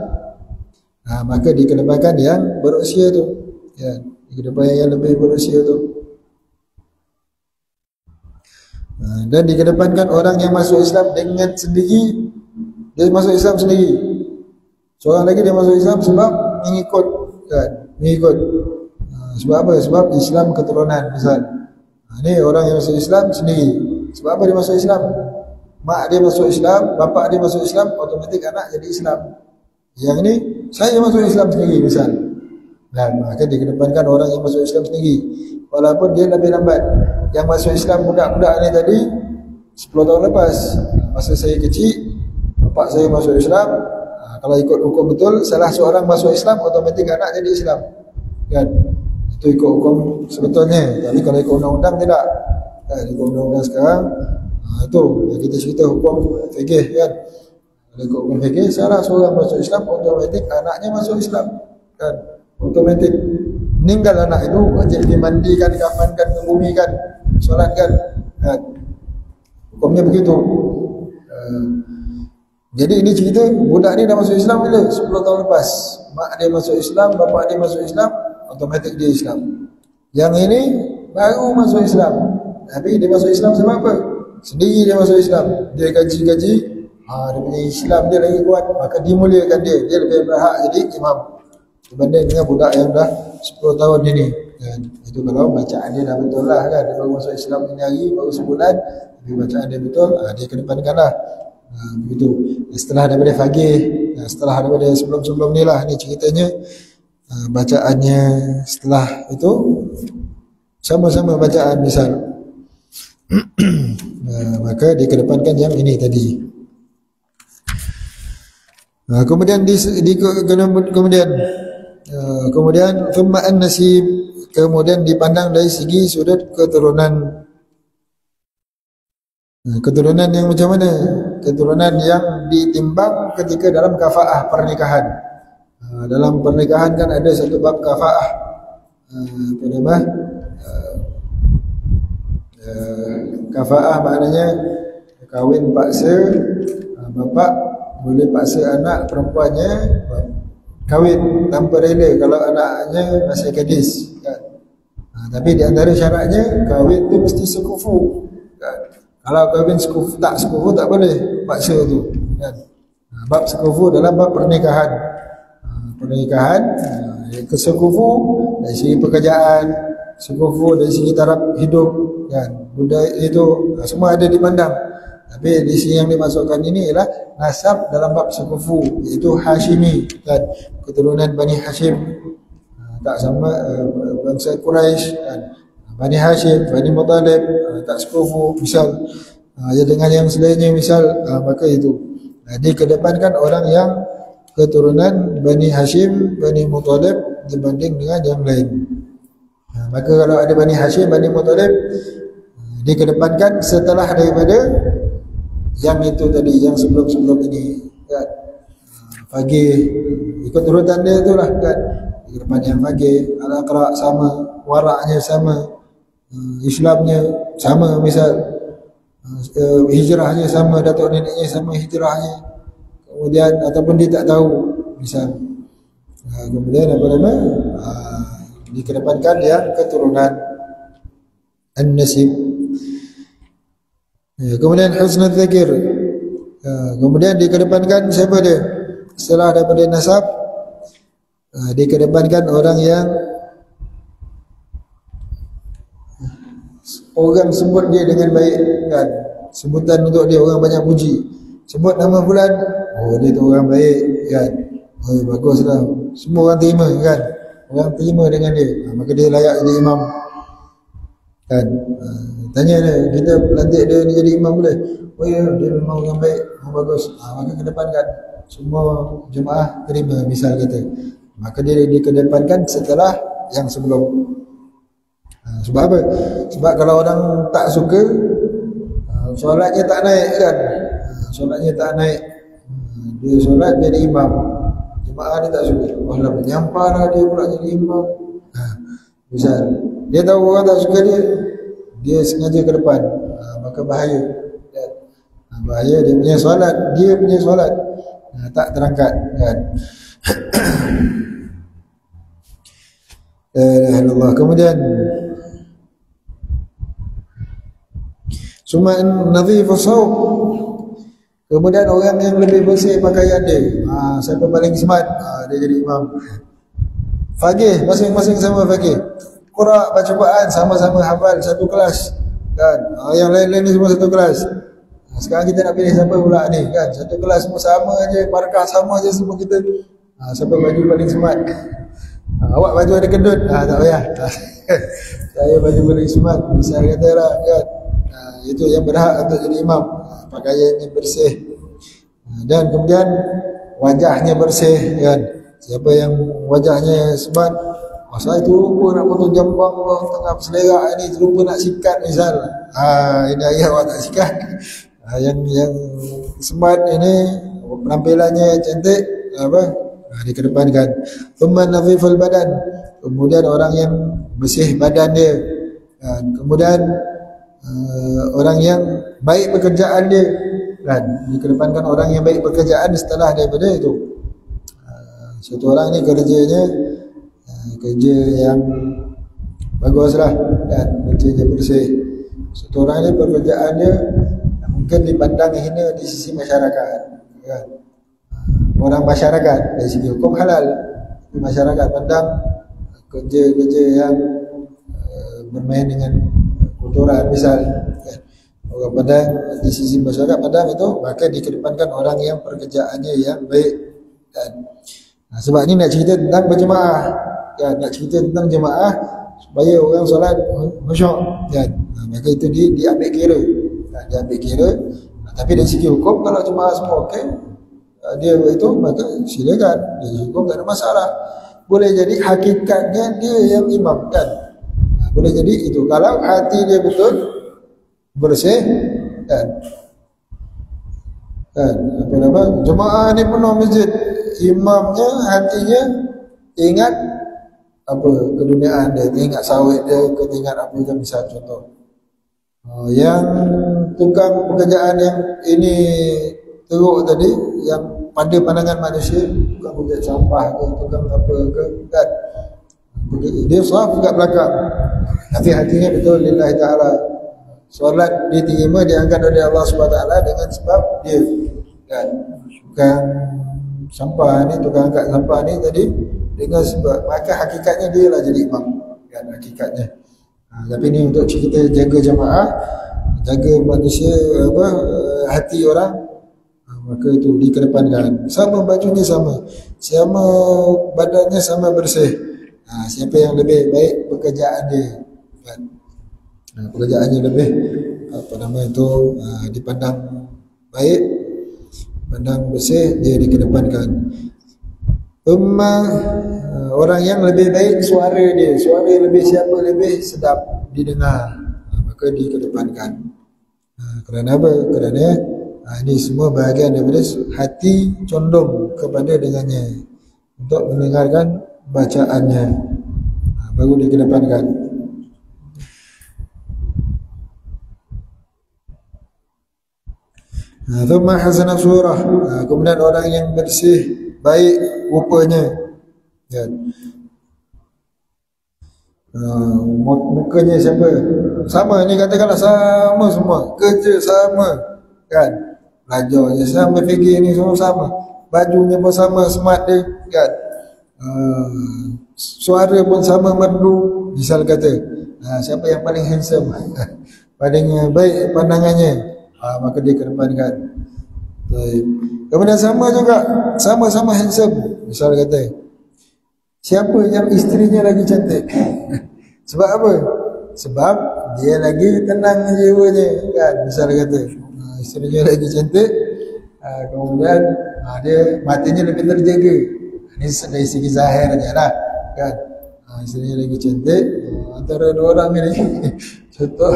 maka dikedepankan yang berusia tu, ya, dikedepankan yang lebih berusia tu. Dan dikedepankan orang yang masuk Islam dengan sendiri, dia masuk Islam sendiri. Seorang lagi dia masuk Islam sebab mengikut, kan, mengikut. Sebab apa? Sebab Islam keturunan, misal. Ni orang yang masuk Islam sendiri. Sebab apa dia masuk Islam? Mak dia masuk Islam, bapak dia masuk Islam, otomatik anak jadi Islam. Yang ni saya masuk Islam sendiri, misal. Dan maka dikedepankan orang yang masuk Islam sendiri, walaupun dia lebih lambat. Yang masuk Islam budak-budak ni tadi 10 tahun lepas, masa saya kecil, bapak saya masuk Islam. Kalau ikut hukum betul, salah seorang masuk Islam, otomatik anak jadi Islam, kan? Itu ikut hukum sebetulnya. Tapi kalau ikut undang-undang tidak, kan? Ikut undang-undang sekarang, itu yang kita cerita hukum fikih, kan? Kalau ikut hukum fikih, salah seorang masuk Islam, otomatik anaknya masuk Islam, kan? Otomatik. Meninggal anak itu wajib dimandikan, kafankan, membumikan, solatkan, kan? Hukumnya begitu. Jadi ini cerita budak ni dah masuk Islam bila? 10 tahun lepas. Mak dia masuk Islam, bapak dia masuk Islam, otomatik dia Islam. Yang ini baru masuk Islam, tapi dia masuk Islam sebab apa? Sendiri dia masuk Islam. Dia kaji-kaji, dia punya Islam dia lagi kuat, maka dimuliakan dia. Dia lebih berhak jadi imam dibanding dengan budak yang dah 10 tahun ini, kan? Itu kalau bacaan dia dah betul lah, kan? Dia baru masuk Islam ini hari, baru sebulan, tapi bacaan dia betul, dia kedepankan lah. Begitu. Setelah daripada fagih, setelah daripada sebelum-sebelum ni lah, ni ceritanya, bacaannya setelah itu sama-sama bacaan, misal. Maka dikedepankan yang ini tadi. Kemudian thumma an-nasib, kemudian dipandang dari segi sudut keturunan. Keturunan yang macam mana? Keturunan yang ditimbang ketika dalam kafaah pernikahan. Dalam pernikahan kan ada satu bab kafaah, apa nama? Kafaah maknanya kahwin paksa, bapa boleh paksa anak perempuannya kahwin tanpa rela kalau anaknya masih gadis, kan? Tapi di antara syaratnya kahwin tu mesti sekufu, kan? Kalau kahwin sekufu tak boleh paksa tu, kan? Bab sekufu dalam bab pernikahan. Pernikahan kesekufu dari segi pekerjaan, sekufu dari segi taraf hidup, kan? Budaya itu semua ada dipandang. Tapi di sini yang dimasukkan ini ialah nasab dalam bab sekufu, iaitu Hashimi, kan? Keturunan Bani Hashim, tak sama bangsa Quraisy, kan? Bani Hashim, Bani Muttalib, tak sekufu, misal. Ya dengan yang selainnya, misal, maka itu dikedepankan orang yang keturunan Bani Hashim, Bani Muttalib dibanding dengan yang lain. Maka kalau ada Bani Hashim, Bani Muttalib, dikedepankan setelah daripada yang itu tadi, yang sebelum-sebelum ini, kan? Fagih, ikut urutan dia tu lah, kan? Kedepan yang fagih, al-aqra sama, waraknya sama, Islamnya sama, misal, hijrahnya sama, datuk neneknya sama hijrahnya, kemudian ataupun dia tak tahu, misal, kemudian apa nama, dikedepankan yang keturunan an-nasib. Kemudian husnul dzikir, kemudian dikedepankan siapa dia? Setelah daripada nasab, dikedepankan orang yang orang sebut dia dengan baik, kan? Sebutan untuk dia, orang banyak puji. Sebut nama fulan, oh dia tu orang baik, kan? Oh baguslah, semua orang terima, kan? Orang terima dengan dia, maka dia layak jadi imam, kan? Tanya dia, kita lantik dia ni jadi imam boleh? Oh ya, dia memang orang baik, orang bagus. Maka kedepankan semua jemaah terima, misal kata. Maka dia dikedepankan setelah yang sebelum. Sebab apa? Sebab kalau orang tak suka, solatnya tak naik, kan? Solatnya tak naik, dia solat jadi imam, jemaah dia tak suka, Allah menyampah lah dia pula jadi imam. Misal dia tahu orang tak suka dia sengaja ke depan, maka bahaya, bahaya dia punya solat, tak terangkat kan. La ilaha illallah. Kemudian summa nadhifu sawb, kemudian orang yang lebih bersih pakaian dia, siapa paling smart, dia jadi imam. Faqih, masing-masing sama faqih. Qura, baca Quran sama-sama hafal satu kelas kan. Yang lain-lain ni semua satu kelas. Sekarang kita nak pilih siapa pula ni kan. Satu kelas semua sama aje, markah sama aje semua kita. Siapa baju paling smart. Awak baju ada kedut, tak payah. Saya baju paling smart, misal kata lah kan. Itu yang berhak untuk jadi imam. Pakaiannya bersih. Dan kemudian wajahnya bersih kan. Siapa yang wajahnya smart, saya tu lupa nak potong jambang tengah berselerak ni, lupa nak sikat misal. Ini ayat awak tak sikat. Yang smart ini penampilannya cantik dikedepankan. Thumma nadhiful badan, kemudian orang yang bersih badan dia. Kemudian orang yang baik pekerjaan dia kan, dikedepankan orang yang baik pekerjaan setelah daripada itu. Satu orang ni kerjanya kerja yang baguslah dan kerjanya bersih. Satu orang ni pekerjaan dia mungkin dipandang hina di sisi masyarakat kan. Orang masyarakat dari segi hukum halal, masyarakat pandang kerja-kerja yang bermain dengan kotoran misal kan. Orang pandang di sisi masyarakat pandang itu, maka dikedepankan orang yang pekerjaannya yang baik kan. Sebab ni nak cerita tentang berjemaah kan, nak cerita tentang jemaah supaya orang solat khusyuk kan. Maka itu diambil kira kan, diambil kira. Tapi dari segi hukum, kalau jemaah semua okey, dia itu, maka silakan, dari segi hukum tak ada masalah. Boleh jadi hakikatnya dia yang imam kan. Boleh jadi itu, kalau hati dia betul bersih kan. Apa nama, jemaah ni penuh masjid, imamnya hatinya ingat apa keduniaan dia, ingat sawit dia, ingat apa dia, misal contoh. Yang tukang pekerjaan yang ini teruk tadi, yang pada pandangan manusia, tukang pekerjaan sampah ke, tukang apa ke kan, dia sahab kat belakang, tapi hatinya betul lillahi ta'ala. Solat diterima, diangkat oleh Allah SWT dengan sebab dia kan. Bukan sampah ni, tukang angkat sampah ni tadi dengan sebab, maka hakikatnya dia lah jadi imam kan, hakikatnya. Tapi ni untuk kita jaga jemaah, jaga manusia, hati orang, maka itu dikedepankan. Sama bajunya sama badannya sama bersih. Siapa yang lebih baik pekerjaan dia kan. Pekerjaannya lebih dipandang baik, pandang bersih, dia dikedepankan. Orang yang lebih baik suara dia, suara lebih siapa lebih sedap didengar, maka dikedepankan. Kerana apa? Kerana ini semua bahagian daripada hati condong kepada dengannya untuk mendengarkan bacaannya, baru dikedepankan. Thumma hasana surah, kemudian orang yang bersih baik rupanya kan. Mukanya siapa sama ni, katakanlah sama semua, kerja sama kan, belajarnya sama, fikir ni semua sama, bajunya pun sama, smart dia kan, suara pun sama, merdu misal kata. Siapa yang paling handsome paling baik pandangannya, maka dia kedepankan. Kemudian sama juga, sama-sama handsome, misal kata, siapa yang isterinya lagi cantik sebab apa? Sebab dia lagi tenang jiwanya kan, misal kata, isterinya lagi cantik, kemudian dia matanya lebih terjaga. Ini dari segi zahir je lah kan. Isterinya lagi cantik, antara dua orang ni contoh,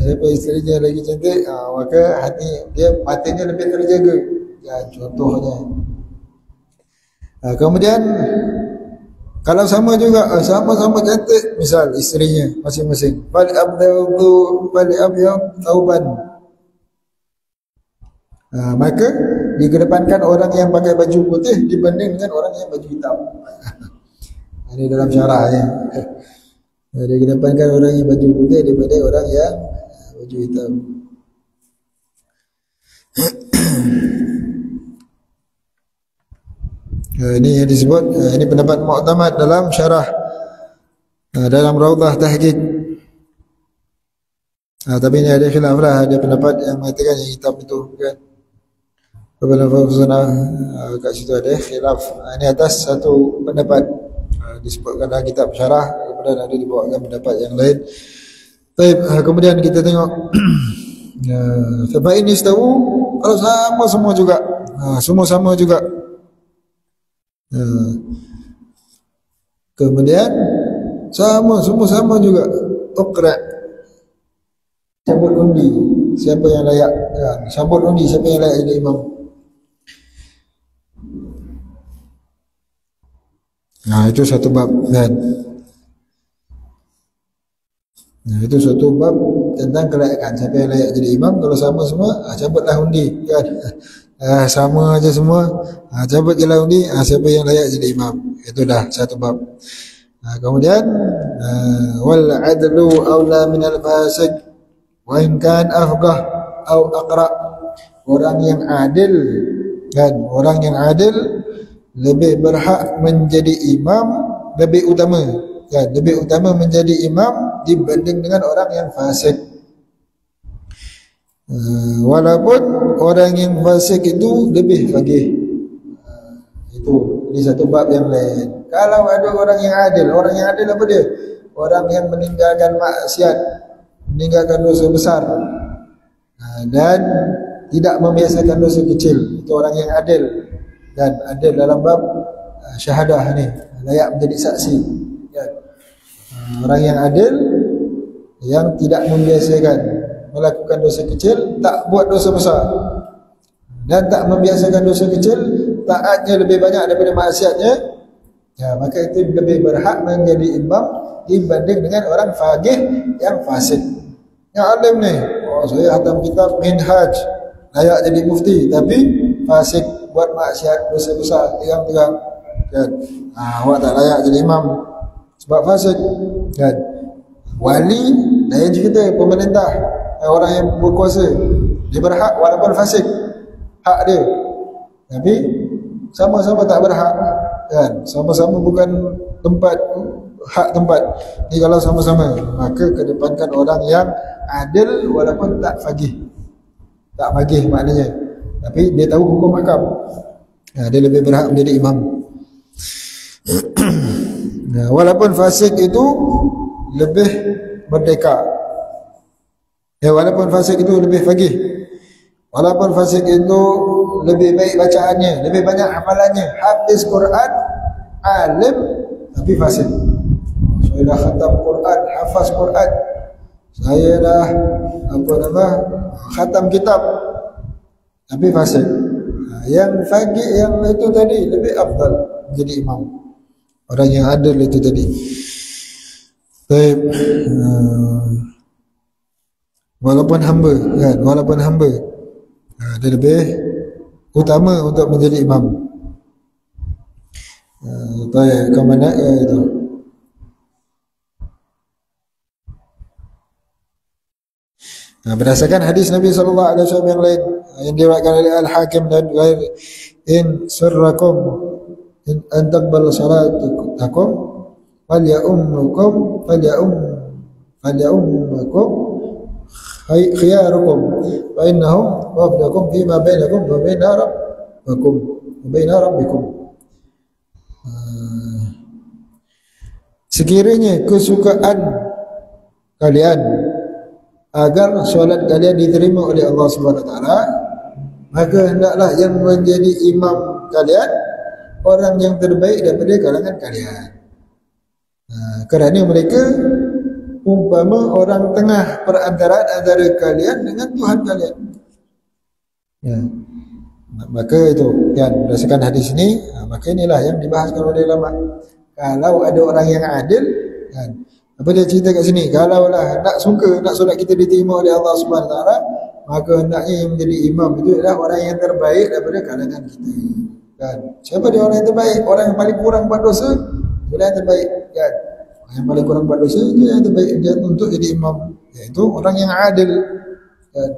siapa isterinya lagi cantik, maka hati dia, matanya lebih terjaga ya, contohnya. Kemudian kalau sama juga, sama-sama cantik, misal isterinya masing-masing, fal abyadu tauban, maka dikedepankan orang yang pakai baju putih dibanding dengan orang yang baju hitam. Ini dalam syarahnya. Dikedepankan orang yang baju putih dibanding orang yang baju hitam. Ini yang disebut, ini pendapat Mu'tamad dalam syarah, dalam Rawdah Tahqiq. Tapi ini ada khilaf lah, ada pendapat yang mengatakan yang hitam itu kan. Kat situ ada khilaf. Ini atas satu pendapat disebutkan dalam kitab syarah, kemudian ada dibawakan pendapat yang lain. Baik, kemudian kita tengok sebab ini tahu kalau sama semua juga, semua sama juga. Kemudian semua sama juga. Uqra, cabut undi siapa yang layak, cabut undi siapa yang layak jadi imam. Itu satu bab kan. Itu satu bab tentang kelayakan siapa yang layak jadi imam. Kalau sama semua, cabutlah undi kan. Sama aja semua, cabut je lah undi, siapa yang layak jadi imam. Itu dah satu bab. Kemudian wal adlu aula min al fasik wa in kan afqah au aqra. Orang yang adil kan, orang yang adil lebih berhak menjadi imam, lebih utama kan, lebih utama menjadi imam dibanding dengan orang yang fasik. Walaupun orang yang fasik itu lebih faqih. Itu ini satu bab yang lain. Kalau ada orang yang adil apa dia? Orang yang meninggalkan maksiat, meninggalkan dosa besar, dan tidak membiasakan dosa kecil. Itu orang yang adil. Dan adil dalam bab syahadah ni, layak menjadi saksi ya. Orang yang adil, yang tidak membiasakan melakukan dosa kecil, tak buat dosa besar, dan tak membiasakan dosa kecil, taatnya lebih banyak daripada maksiatnya, ya, maka itu lebih berhak menjadi imam dibanding dengan orang faqih yang fasik. Yang alim ni, saya hatam kitab Minhaj, layak jadi mufti, tapi fasik, buat maksiat, dosa besar, terang-terang kan. Awak tak layak jadi imam sebab fasik kan. Wali lain cerita, pemerintah, orang yang berkuasa, dia berhak walaupun fasik, hak dia, tapi sama-sama tak berhak kan. Sama-sama bukan tempat, hak tempat ni. Kalau sama-sama, maka kedepankan orang yang adil walaupun tak faqih. Tak faqih maknanya, tapi dia tahu hukum akam, dia lebih berhak menjadi imam. Walaupun fasik itu lebih merdeka, walaupun fasik itu lebih faqih, walaupun fasik itu lebih baik bacaannya, lebih banyak hafalannya, hafiz Quran, alim, tapi fasik. Saya dah khatam Quran, hafaz Quran, saya dah khatam kitab, tapi fasik. Yang faqih yang itu tadi lebih afdal jadi imam, orang yang adil itu tadi. Baik, walaupun hamba kan, walaupun hamba, dia lebih utama untuk menjadi imam. Baik, ke mana itu? Berdasarkan hadis Nabi SAW yang lain yang diriwayatkan oleh Al-Hakim dan ghair, in sirrakum in antaqbal salatakum falyummakum khiyarukum fa innahum wafdakum fima bainakum wa baina rabbikum. Sekiranya kesukaan kalian agar solat kalian diterima oleh Allah Subhanahu Wa Taala, maka hendaklah yang menjadi imam kalian orang yang terbaik daripada kalangan kalian. Kerana mereka umpama orang tengah perantara antara kalian dengan Tuhan kalian. Ya. Maka itu kan, berdasarkan hadis ini, maka inilah yang dibahaskan oleh ulama. Kalau ada orang yang adil kan, Apa dia cerita kat sini? Kalaulah nak suka nak solat kita diterima oleh Allah Subhanahu Wa Taala, maka hendaknya yang menjadi imam itu adalah orang yang terbaik daripada kalangan kita. Kan? Siapa dia orang yang terbaik? Orang yang paling kurang buat dosa, dia yang terbaik. Kan? Orang yang paling kurang buat dosa, dia yang terbaik dia untuk jadi imam. Iaitu orang yang adil. Kan?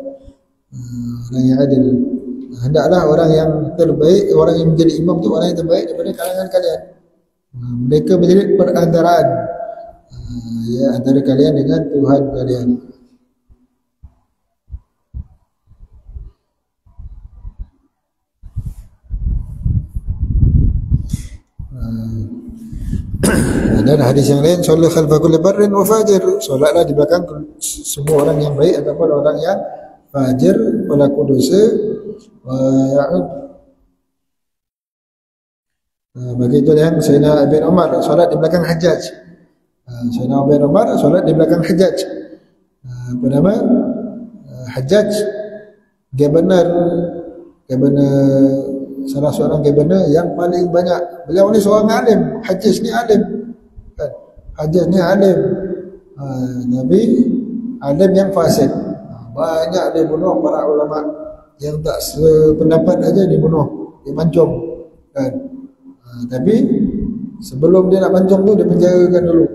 Orang yang adil. Hendaklah orang yang terbaik, orang yang menjadi imam itu orang yang terbaik daripada kalangan kalian. Mereka menjadi perantaraan ya antara kalian dengan Tuhan kalian. Dan hadis yang lain, solat khalfa kulli barrin wa fajir, solatlah di belakang semua orang yang baik ataupun orang yang fajir, pelaku dosa. Begitu yang Sayyidina Ibn Umar solat di belakang Hajjaj. Sayyidina Ibn Umar solat di belakang Hajjaj. Apa nama? Hajjaj Governor salah seorang governor yang paling banyak. Beliau ni seorang alim. Hajjaj ni alim. Kan? Hajjaj ni alim. Nabi alim yang fasik. Banyak dia bunuh para ulama yang tak sependapat aja dibunuh, dimancung. Kan? Tapi sebelum dia nak mancung tu dia penjarakan dulu.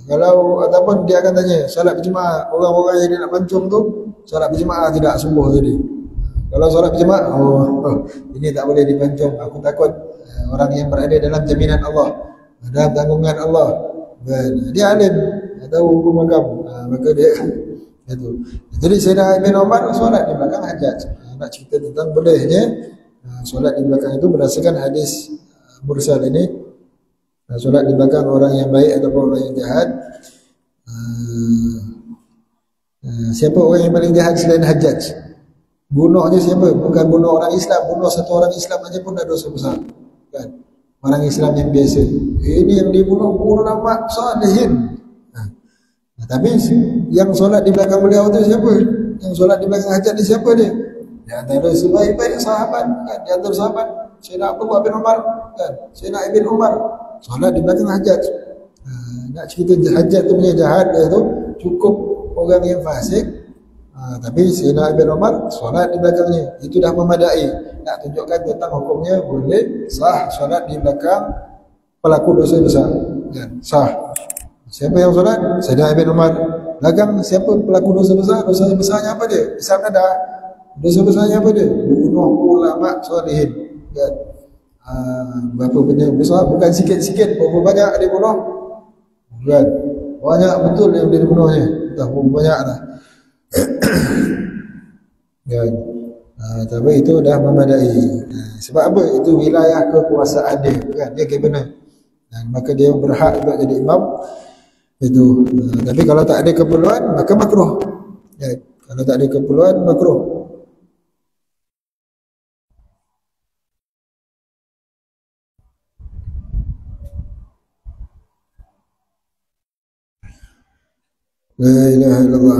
Kalau ataupun dia akan tanya, solat berjemaah, orang-orang yang dia nak mancung tu solat berjemaah tidak sembuh tadi. Kalau solat berjemaah, ini tak boleh dipancung. Aku takut orang yang berada dalam jaminan Allah, dalam tanggungan Allah. Dan dia alim, tahu hukum agam, maka dia itu. Jadi Sayyidina Ibn Umar solat di belakang Hajjaj. Nak cerita tentang bolehnya solat di belakang itu berdasarkan hadis mursal ini. Solat di belakang orang yang baik ataupun orang yang jahat. Siapa orang yang paling jahat selain Hajjaj? Bunuhnya siapa? Bukan bunuh orang Islam. Bunuh satu orang Islam aja pun dah dosa besar. Kan? Orang Islam yang biasa. Ini yang dibunuh ulama salihin. Tapi yang solat di belakang beliau tu siapa? Yang solat di belakang Hajjaj ni siapa dia? Di antara sebaik-baik sahabat. Kan? Di antara sahabat Sayyidina Abdullah bin Umar. Kan? Sayyidina Ibn Umar solat di belakang Hajjaj. Nak cerita Hajjaj tu punya jahat dia tu cukup orang yang fasik. Tapi Sayyidina Ibn Umar solat di belakangnya. Itu dah memadai. Nak tunjukkan tentang hukumnya boleh sah solat di belakang pelaku dosa besar. Kan? Sah. Siapa yang solat? Sayyidina Ibn Umar. Belakang siapa pelaku dosa besar? Dosa besarnya apa dia? Islam dah. Dosa besarnya apa dia? Bunuh ulama salihin. Kan? Berapa banyak besar? Bukan sikit-sikit. Berapa banyak dia bunuh? Bukan. Banyak betul yang dia bunuhnya. Dah berapa banyak dah. Kan? Tapi itu dah memadai. Sebab apa? Itu wilayah kekuasaan dia. Kan? Dia governor. Dan maka dia berhak untuk jadi imam. Itu. Tapi kalau tak ada keperluan, maka makruh. Ya. Kalau tak ada keperluan, makruh. La ilaha illallah.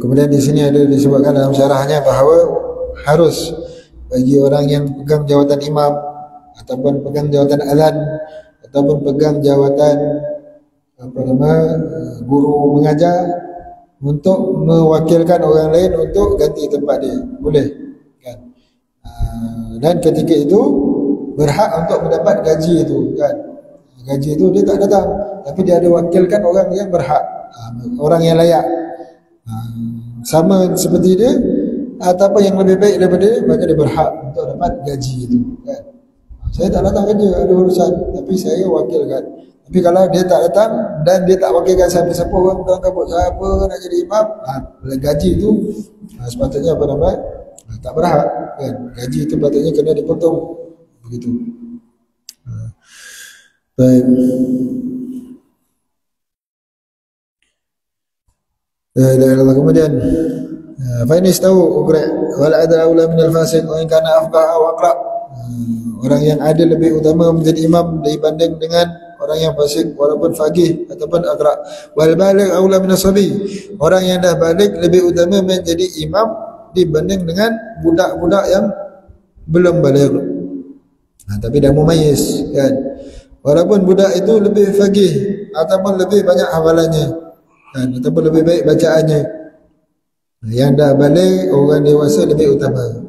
Kemudian di sini ada disebutkan dalam syarahnya bahawa harus bagi orang yang pegang jawatan imam ataupun pegang jawatan azan ataupun pegang jawatan guru mengajar untuk mewakilkan orang lain untuk ganti tempat dia. Boleh kan? Dan ketika itu berhak untuk mendapat gaji itu kan. Gaji itu dia tak datang, tapi dia ada wakilkan orang yang berhak, orang yang layak. Sama seperti dia ataupun yang lebih baik daripada dia, maka dia berhak untuk dapat gaji itu kan. Saya tak datang kerja, ada urusan, tapi saya wakilkan. Tapi kalau dia tak datang dan dia tak wakilkan siapa-siapa orang dalam kampung, siapa nak jadi imam, gaji itu sepatutnya apa nama? Tak berhak kan. Gaji itu patutnya kena dipotong begitu. Baik. Kemudian fa in istau uqra wal adl aula min al fasid wa in kana afqaha wa aqra. Orang yang adil lebih utama menjadi imam dibanding dengan orang yang fasik walaupun faqih ataupun aqra. Wal baligh aula min as-sabi. Orang yang dah balik lebih utama menjadi imam dibanding dengan budak-budak yang belum baligh. Tapi dah mumayyiz kan. Walaupun budak itu lebih faqih ataupun lebih banyak hafalannya kan, ataupun lebih baik bacaannya, yang dah baligh, orang dewasa lebih utama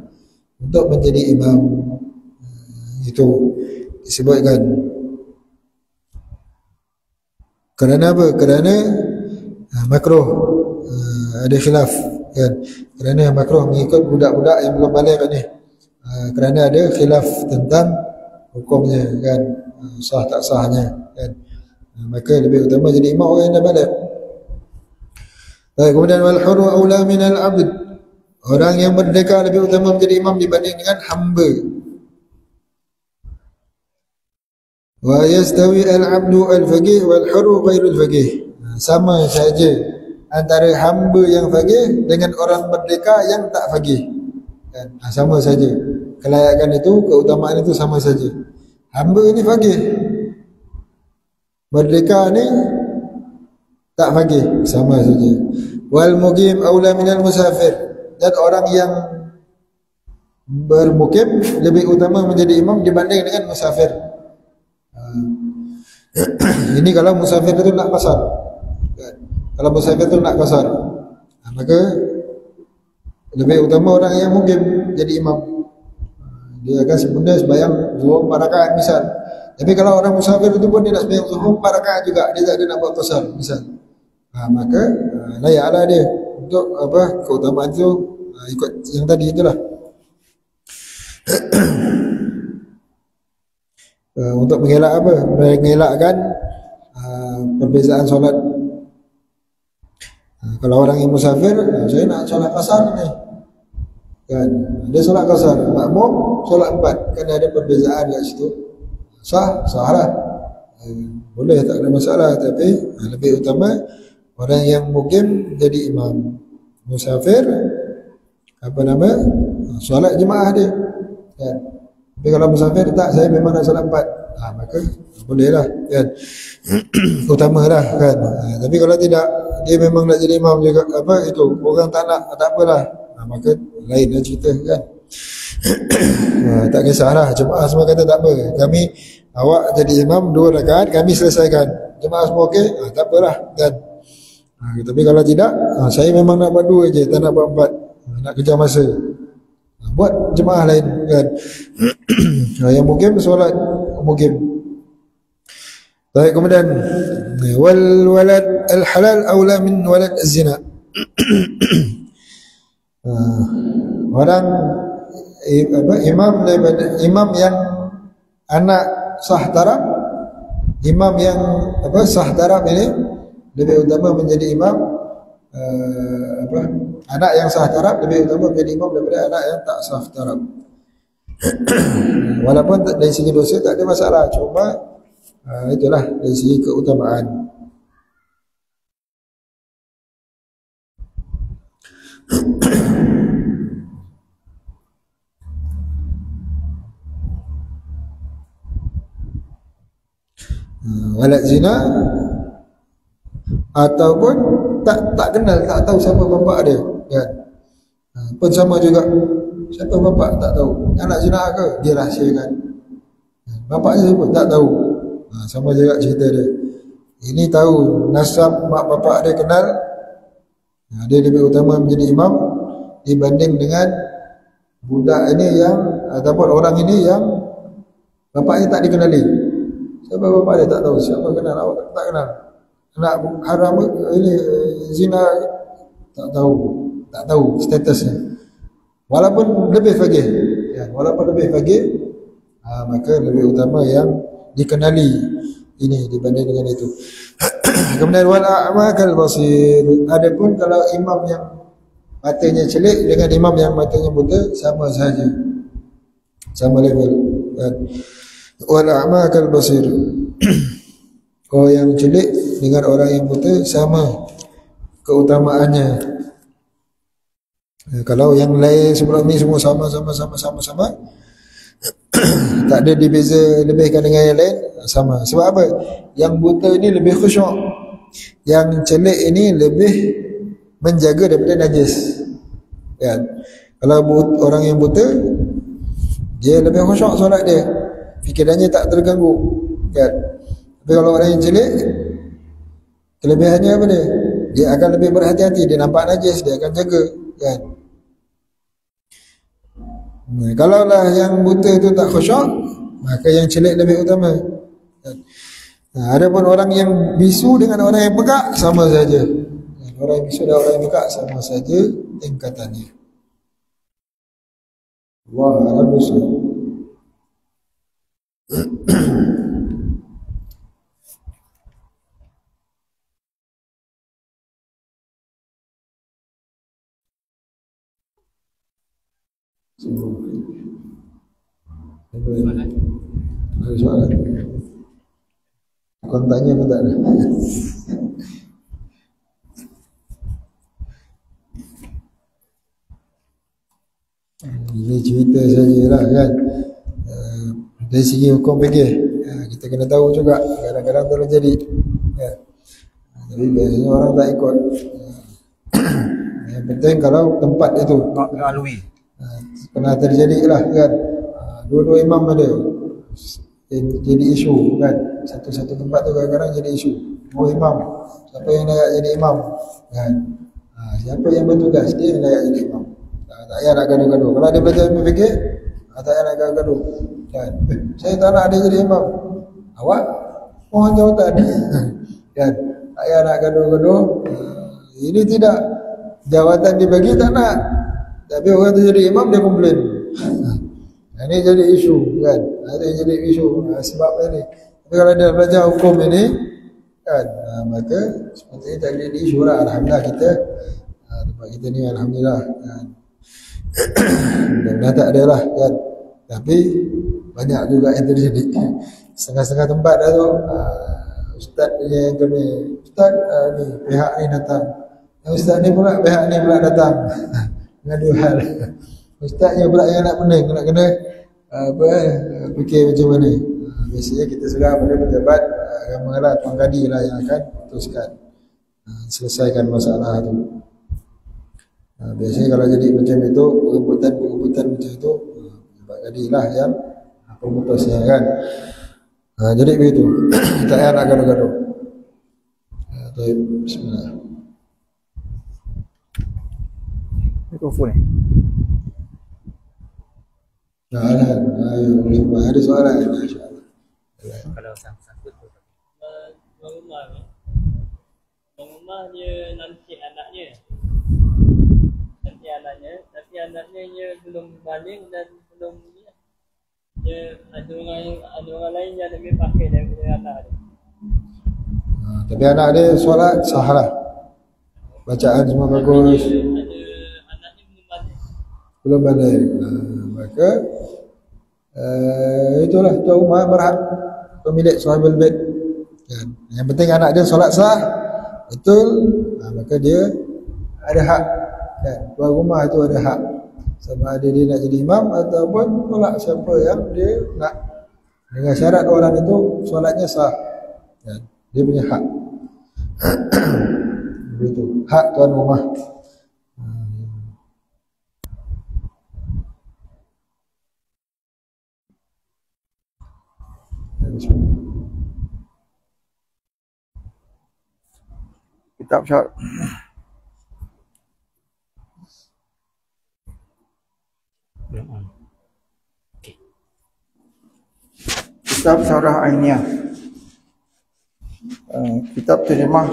untuk menjadi imam. Itu disebutkan. Kerana apa? Kerana makruh, ada khilaf kan. Kerana makruh mengikut budak-budak yang belum baligh ni. Kerana ada khilaf tentang hukumnya kan, sah tak sahnya kan. Maka lebih utama jadi imam orang yang dah baligh. Kemudian wal huru aula min al abd, orang yang merdeka lebih utama menjadi imam dibanding dengan hamba. Wa yastawi al abdu al faqih wal huru ghairul faqih, sama saja antara hamba yang faqih dengan orang merdeka yang tak faqih kan, sama saja. Kelayakan itu, keutamaan itu sama saja. Hamba ni faqih, merdeka ni tak faqih, sama saja. Wal muqim aula minal musafir, dan orang yang bermukim lebih utama menjadi imam dibanding dengan musafir. Ini kalau musafir itu nak qasar. Kalau musafir itu nak qasar, maka lebih utama orang yang mukim jadi imam. Dia akan sebenarnya sembahyang zuhur 4 rakaat misal. Tapi kalau orang musafir itu pun dia nak sembahyang zuhur 4 rakaat juga, dia tak ada nak buat qasar misal. Maka layaklah dia untuk apa, keutamaan itu ikut yang tadi itulah. Untuk mengelak apa? Mengelakkan perbezaan solat. Kalau orang yang musafir, saya nak solat qasar ni kan, dia solat qasar, makmum solat 4, kan ada perbezaan kat situ. Sahlah, boleh, tak ada masalah. Tapi lebih utama orang yang mukim jadi imam, musafir apa nama, solat jemaah dia kan. Tapi kalau musafir tak, saya memang nak solat 4, maka bolehlah kan. Utamalah kan. Tapi kalau tidak, dia memang nak jadi imam juga, apa itu, orang tak nak, tak apalah, maka lainlah cerita kan. Tak kisahlah, jemaah semua kata tak apa, kami, awak jadi imam 2 rakaat, kami selesaikan, jemaah semua okey, tak apalah kan. Tapi kalau tidak, saya memang nak buat 2 je, tak nak buat 4, nak kejar masa, buat jemaah lain kan. Yang mukim solat mukim. Baik, kemudian wal walad al halal aula min walad az-zina. Orang imam yang anak sah taraf, imam yang sah taraf ini lebih utama menjadi imam, anak yang sah taraf lebih utama menjadi imam daripada anak yang tak sah taraf. Walaupun dari segi dosa tak ada masalah, cuma itulah dari segi keutamaan. Walad zina ataupun tak kenal, tak tahu siapa bapa dia kan, pun sama juga. Siapa bapa tak tahu, anak zina ke, dia rahsiakan. Bapaknya siapa tak tahu, sama juga cerita dia. Ini tahu nasab mak bapak dia kenal, dia lebih utama menjadi imam dibanding dengan budak ini yang, ataupun orang ini yang bapaknya tak dikenali. Siapa bapak dia tak tahu, siapa kenal, awak tak kenal. Anak haram ini zina tak tahu statusnya. Walaupun lebih faqih ya, walaupun lebih faqih, maka lebih utama yang dikenali ini dibanding dengan itu. Kemudian wal a'ma kal basir, adapun kalau imam yang matanya celik dengan imam yang matanya buta sama saja, sama level kan. Wal a'ma kal basir, orang yang celik dengan orang yang buta sama keutamaannya. Kalau yang lain sebelum ni semua sama, tak ada dibeza lebihkan dengan yang lain, sama. Sebab apa? Yang buta ini lebih khusyuk, yang celik ini lebih menjaga daripada najis kan. Kalau orang yang buta Dia lebih khusyuk solat dia, fikirannya tak terganggu kan. Tapi kalau orang yang celik, kelebihannya apa dia? Dia akan lebih berhati-hati, dia nampak najis dia akan jaga kan. Kalaulah yang buta itu tak khusyuk, maka yang celik lebih utama kan. Adapun orang yang bisu dengan orang yang pekak sama saja. Orang yang bisu dan orang yang pekak sama saja tingkatannya. Wah, bagus. Ada soalan? Kontaknya pun tak ada. Ini cerita sajalah kan. Dari segi hukum fikih, kita kena tahu juga kadang-kadang terjadi kan. Tapi biasanya orang tak ikut. Yang penting kalau tempat itu Alwi pernah terjadi lah kan. Dua-dua imam ada jadi isu kan. Satu-satu tempat tu kadang-kadang jadi isu. Dua imam, siapa yang layak jadi imam kan. Siapa yang bertugas, dia yang layak jadi imam. Tak payah nak gaduh-gaduh. Kalau dia belajar ilmu fikir, tak payah nak gaduh-gaduh kan. Saya tak nak dia jadi imam. Awak mohon jawatan kan. Tak payah nak gaduh-gaduh. Ini tidak, jawatan dibagi tak nak, tapi orang tu jadi imam dia komplain. Ini jadi isu kan. Ini jadi isu sebab ini. Tapi kalau dia belajar hukum ini kan, maka sepertinya tak jadi isu lah. Alhamdulillah kita tempat kita ni alhamdulillah kan. Dah tak ada lah kan. Tapi banyak juga yang terjadi. Setengah-setengah tempat dah tu ustaz yang kena, ustaz ni pihak ni datang, ustaz ni pula pihak ni pula datang. Dengan dua hal. Ustaznya pula yang nak pening, nak kena fikir macam mana. Biasanya kita serah pada pejabat agama lah, tuan kadi lah yang akan putuskan, selesaikan masalah tu. Biasanya kalau jadi macam itu, pengebutan macam itu, pejabat kadi lah yang pemutusnya kan. Jadi begitu. Tak payah nak gaduh-gaduh. Bismillah. Mikrofon Ada soalan insya-Allah. Kalau sangkut tu rumah dia nanti anaknya, tapi anaknya dia belum balik dan belum dia ada orang lain yang lebih pakai daripada anak dia. Tapi anak dia solat sah lah, bacaan semua bagus. Ada anaknya Belum belum balik. balik. Maka itulah tuan rumah berhak, pemilik sahibul bait kan. Yang penting anak dia solat sah betul, maka dia ada hak kan. Tuan rumah itu ada hak, sama ada dia nak jadi imam ataupun tolak siapa yang dia nak, dengan syarat orang itu solatnya sah kan. Dia punya hak. Begitu hak tuan rumah. kitab syarah kitab syarah Ainiyah. Kitab terjemah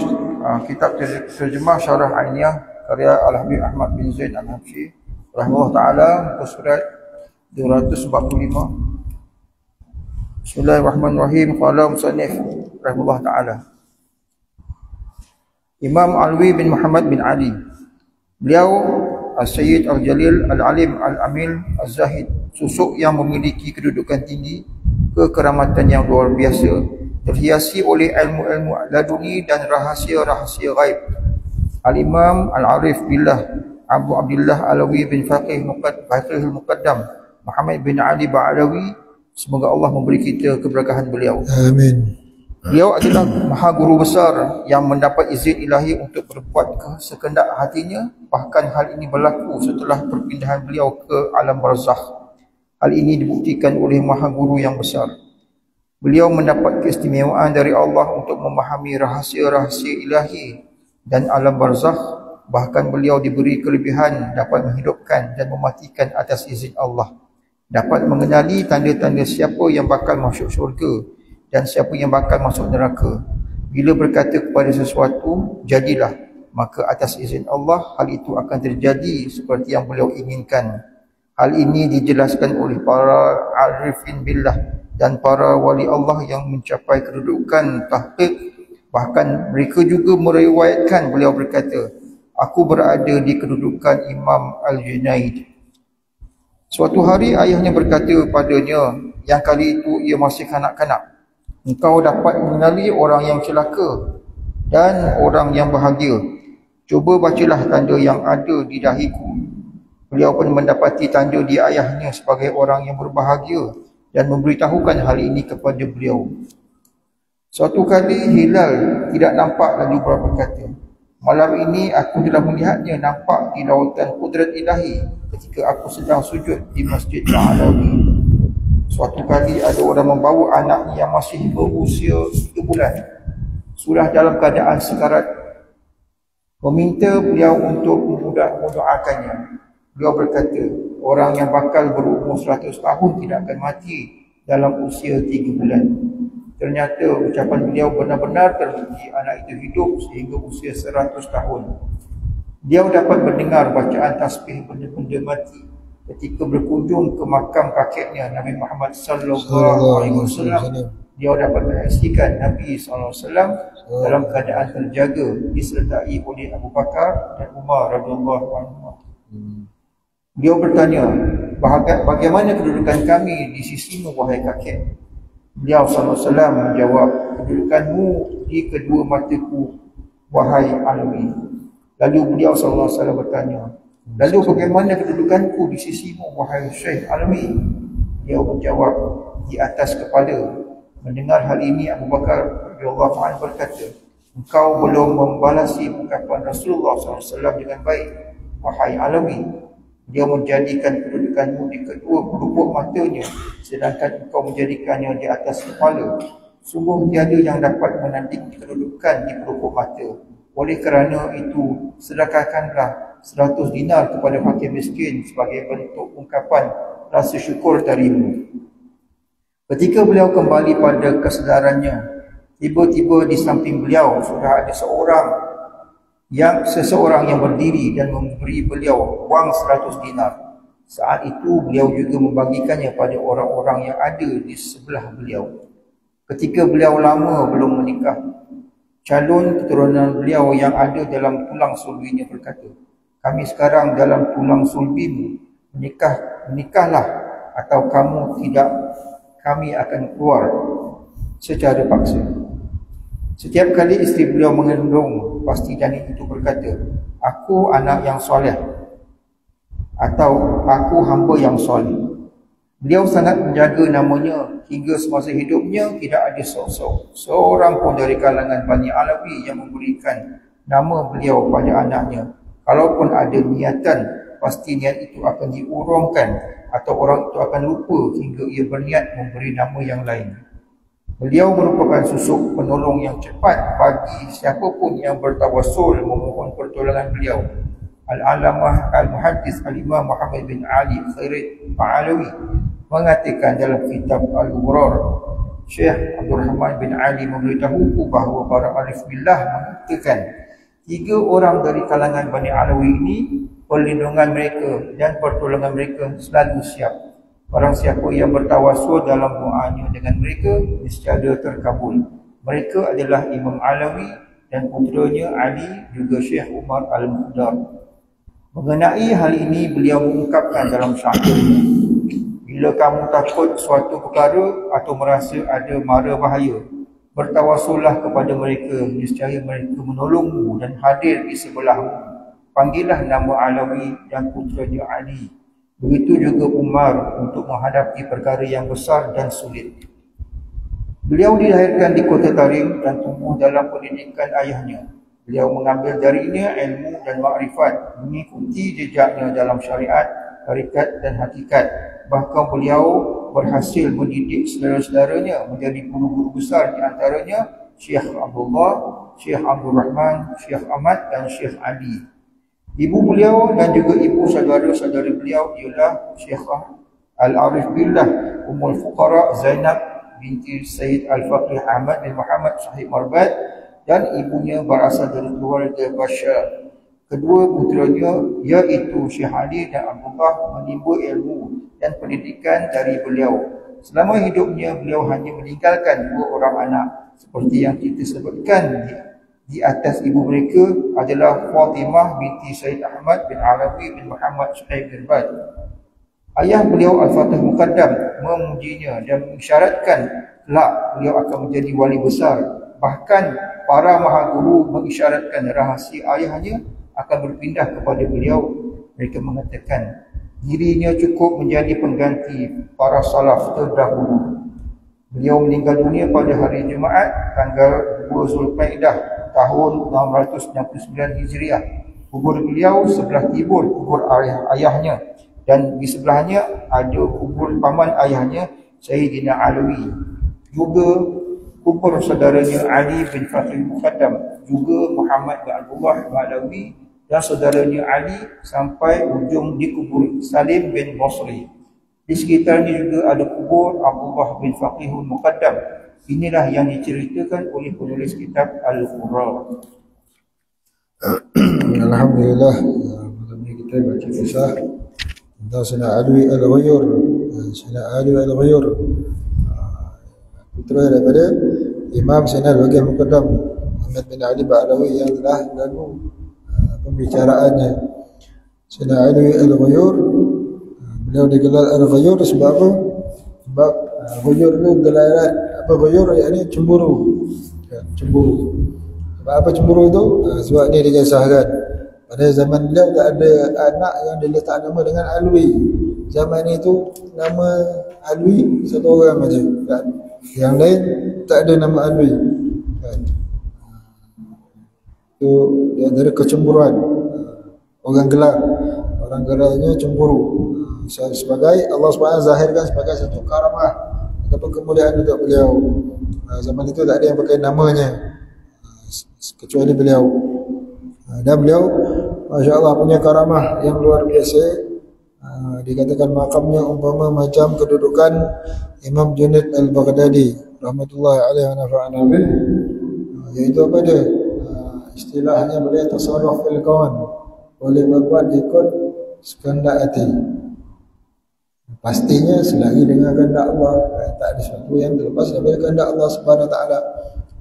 syarah Ainiyah karya Al-Habib Ahmad bin Zaid Al-Habsyi rahimahullah taala, muka surat 245. Bismillahirrahmanirrahim. Qala musannif rahimahullah taala, Imam Alwi bin Muhammad bin Ali, beliau Al-Sayyid Al-Jalil Al-Alim Al-Amil Al-Zahid, susuk yang memiliki kedudukan tinggi, kekeramatan yang luar biasa, terhiasi oleh ilmu-ilmu laduni dan rahsia-rahsia ghaib. Al-Imam Al-Arif Billah Abu Abdullah Alawi bin Faqih Muqaddam Muhammad bin Ali Ba'alawi, semoga Allah memberi kita keberkahan beliau. Amin. Beliau adalah maha guru besar yang mendapat izin ilahi untuk berbuat sekendak hatinya. Bahkan hal ini berlaku setelah perpindahan beliau ke alam barzakh. Hal ini dibuktikan oleh Maha Guru yang besar. Beliau mendapat keistimewaan dari Allah untuk memahami rahsia-rahsia ilahi dan alam barzakh. Bahkan beliau diberi kelebihan dapat menghidupkan dan mematikan atas izin Allah. Dapat mengenali tanda-tanda siapa yang bakal masuk syurga dan siapa yang bakal masuk neraka. Bila berkata kepada sesuatu, jadilah, maka atas izin Allah hal itu akan terjadi seperti yang beliau inginkan. Hal ini dijelaskan oleh para arifin billah dan para wali Allah yang mencapai kedudukan tahqiq. Bahkan mereka juga meriwayatkan beliau berkata, aku berada di kedudukan Imam Al-Junaid. Suatu hari ayahnya berkata padanya, yang kali itu ia masih kanak-kanak, engkau dapat mengenali orang yang celaka dan orang yang bahagia. Cuba bacalah tanda yang ada di dahiku. Beliau pun mendapati tanda di ayahnya sebagai orang yang berbahagia dan memberitahukan hal ini kepada beliau. Suatu kali hilal tidak nampak, lalu beliau berkata, malam ini aku telah melihatnya nampak di lautan kudrat ilahi ketika aku sedang sujud di Masjid Al-Alawi. Suatu kali ada orang membawa anaknya yang masih berusia 3 bulan, sudah dalam keadaan sekarat, meminta beliau untuk mendoakannya. Beliau berkata, orang yang bakal berumur 100 tahun tidak akan mati dalam usia 3 bulan. Ternyata ucapan beliau benar-benar terbukti, anak itu hidup sehingga usia 100 tahun. Beliau dapat mendengar bacaan tasbih benda-benda mati ketika berkunjung ke makam kakeknya Nabi Muhammad sallallahu alaihi wasallam. Dia dapat menyaksikan Nabi sallallahu alaihi wasallam dalam keadaan terjaga disertai oleh Abu Bakar dan Umar radhiyallahu anhu. Beliau bertanya, bagaimana kedudukan kami di sisimu wahai kakek? Beliau sallallahu alaihi wasallam menjawab, kedudukanmu di kedua mataku wahai Alawi. Lalu beliau sallallahu alaihi wasallam bertanya, lalu bagaimana kedudukanku di sisimu wahai Syekh Alawi? Dia menjawab, di atas kepala. Mendengar hal ini, Abu Bakar radhiyallahu anhu berkata, engkau belum membalasi ungkapan Rasulullah SAW dengan baik, wahai Alawi. Dia menjadikan kedudukanmu di kedua pelupuk matanya, sedangkan engkau menjadikannya di atas kepala. Sungguh tiada yang dapat menandingi kedudukan di pelupuk mata. Oleh kerana itu, sedekahkanlah 100 dinar kepada fakir miskin sebagai bentuk ungkapan rasa syukur darimu. Ketika beliau kembali pada kesedarannya, tiba-tiba di samping beliau sudah ada seseorang yang berdiri dan memberi beliau wang 100 dinar. Saat itu beliau juga membagikannya pada orang-orang yang ada di sebelah beliau. Ketika beliau lama belum menikah, calon keturunan beliau yang ada dalam tulang sulbinya berkata, kami sekarang dalam tulang sulbimu, menikahlah atau kamu tidak, kami akan keluar secara paksa. Setiap kali isteri beliau mengandung, pasti janin itu berkata, aku anak yang soleh atau aku hamba yang soleh. Beliau sangat menjaga namanya hingga semasa hidupnya tidak ada seorang pun dari kalangan Bani Alawi yang memberikan nama beliau pada anaknya. Kalaupun ada niatan, pasti niat itu akan diurungkan atau orang itu akan lupa hingga ia berniat memberi nama yang lain. Beliau merupakan susuk penolong yang cepat bagi siapapun yang bertawassul memohon pertolongan beliau. Al-Alamah Al-Muhaddis Al-Imam Muhammad bin Ali Khairit Al-Alawi mengatakan dalam kitab Al-Ghurar, Syekh Abdul Rahman bin Ali memberitahu bahawa para arif billah mengatakan 3 orang dari kalangan Bani Alawi ini, perlindungan mereka dan pertolongan mereka selalu siap. Barang siapa yang bertawassul dalam doanya dengan mereka, niscaya terkabul. Mereka adalah Imam Alawi dan putranya Ali, juga Syekh Umar Al-Muqdar. Mengenai hal ini, beliau mengungkapkan dalam syairnya, bila kamu takut suatu perkara atau merasa ada mara bahaya, bertawassullah kepada mereka, niscaya mereka menolongmu dan hadir di sebelahmu. Panggillah nama Alawi dan putranya Ali. Begitu juga Umar untuk menghadapi perkara yang besar dan sulit. Beliau dilahirkan di kota Tarim dan tumbuh dalam pendidikan ayahnya. Beliau mengambil darinya ilmu dan makrifat, mengikuti jejaknya dalam syariat hakikat dan hakikat. Bahkan beliau berhasil mendidik saudara-saudaranya menjadi guru-guru besar, di antaranya Syekh Abdullah, Syekh Abdul Rahman, Syekh Ahmad dan Syekh Ali. Ibu beliau dan juga ibu saudara-saudari beliau ialah Syekhah Al-Arif Billah Ummul Fuqara Zainab binti Sayyid Al-Faqih Ahmad bin Muhammad Sahib Marbat, dan ibunya berasal dari keluarga Bashar. Kedua puteranya iaitu Syekh Ali dan Abdullah menimba ilmu dan pendidikan dari beliau. Selama hidupnya beliau hanya meninggalkan 2 orang anak, seperti yang kita sebutkan di atas. Ibu mereka adalah Fatimah binti Sayyid Ahmad bin Alawi bin Muhammad Sahib bin Bad. Ayah beliau Al-Fatih Muqaddam memujinya dan mengisyaratkan kelak beliau akan menjadi wali besar. Bahkan para maha guru mengisyaratkan rahsia ayahnya akan berpindah kepada beliau. Mereka mengatakan dirinya cukup menjadi pengganti para salaf terdahulu. Beliau meninggal dunia pada hari Jumaat tanggal 2 Zulkaidah tahun 669 Hijriah. Kubur beliau sebelah timur kubur ayahnya, dan di sebelahnya ada kubur paman ayahnya Sayyidina Alawi. Juga kubur saudaranya Ali bin Fathul Muqaddam, juga Muhammad bin Abdullah bin Alawi dan saudaranya Ali sampai ujung di kubur Salim bin Basri. Di sekitarnya juga ada kubur Abdullah bin Faqihul Muqaddam. Inilah yang diceritakan oleh penulis kitab Al-Qurra. Alhamdulillah, kita baca kisah tentang Sayyidina Ali Al-Ghayur. Sayyidina Ali Al-Ghayur putra daripada Imam Sayyidina Al-Faqih Muqaddam Muhammad bin Ali Ba'alawi yang telah lalu pembicaraannya. Sayyidina Ali Al-Ghayur, beliau digelar Al-Ghayur sebab apa? Sebab Ghayur itu gelaran apa? Ghayur yakni cemburu. Cemburu. Sebab apa cemburu itu? Sebab ini dikisahkan pada zaman beliau tak ada anak yang diletak nama dengan Alwi. Zaman itu nama Alwi satu orang saja kan? Yang lain tak ada nama Alwi kan? Itu dia dari kecemburuan. Orang gelarnya cemburu. Sebagai Allah SWT zahirkan sebagai satu karamah ataupun kemuliaan untuk beliau. Zaman itu tak ada yang pakai namanya kecuali beliau. Dan beliau Masya Allah punya karamah yang luar biasa. Dikatakan makamnya umpama macam kedudukan Imam Junaid Al-Baghdadi rahmatullahi alaihi wa nafa'ana bih. Iaitu apa dia? Istilahnya beliau tasarruf fil kawan, boleh berbuat ikut sekehendak hati. Pastinya selagi dengan kehendak Allah, tak ada sesuatu yang terlepas daripada kehendak Allah Subhanahu Wa Taala.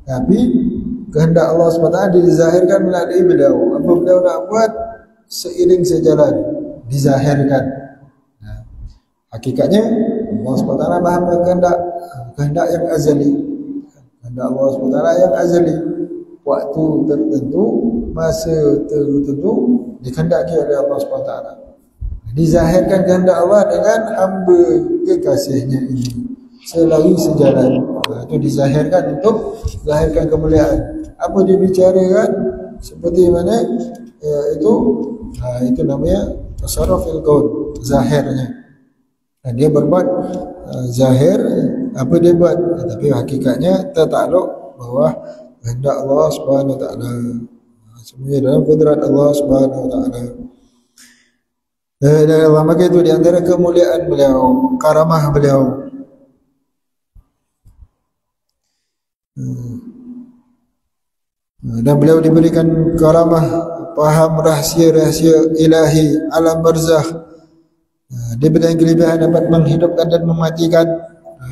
Tapi kehendak Allah Subhanahu Wa Taala dizahirkan melalui beliau. Apa beliau nak buat seiring sejalan dizahirkan. Hakikatnya Allah Subhanahu Wa Taala Maha kehendak yang azali. Kehendak Allah Subhanahu Wa Taala yang azali. Waktu tertentu, masa tertentu dikehendaki oleh Allah Subhanahu Wa Taala. Dizahirkan kehendak Allah dengan hamba kekasihnya ini selagi sejalan. Itu dizahirkan untuk zahirkan kemuliaan. Apa dibicarakan seperti mana itu namanya tasarruf fil qaul, zahirnya. Dan dia berbuat zahir apa dia buat, tetapi hakikatnya tertakluk bahwa kehendak Allah Subhanahu Wa Taala. Semuanya dalam kudrat Allah Subhanahu Wa Taala. Dan Allah maka itu di antara kemuliaan beliau, karamah beliau. Dan beliau diberikan karamah faham rahsia-rahsia ilahi alam barzakh. Dia berikan kelebihan dapat menghidupkan dan mematikan.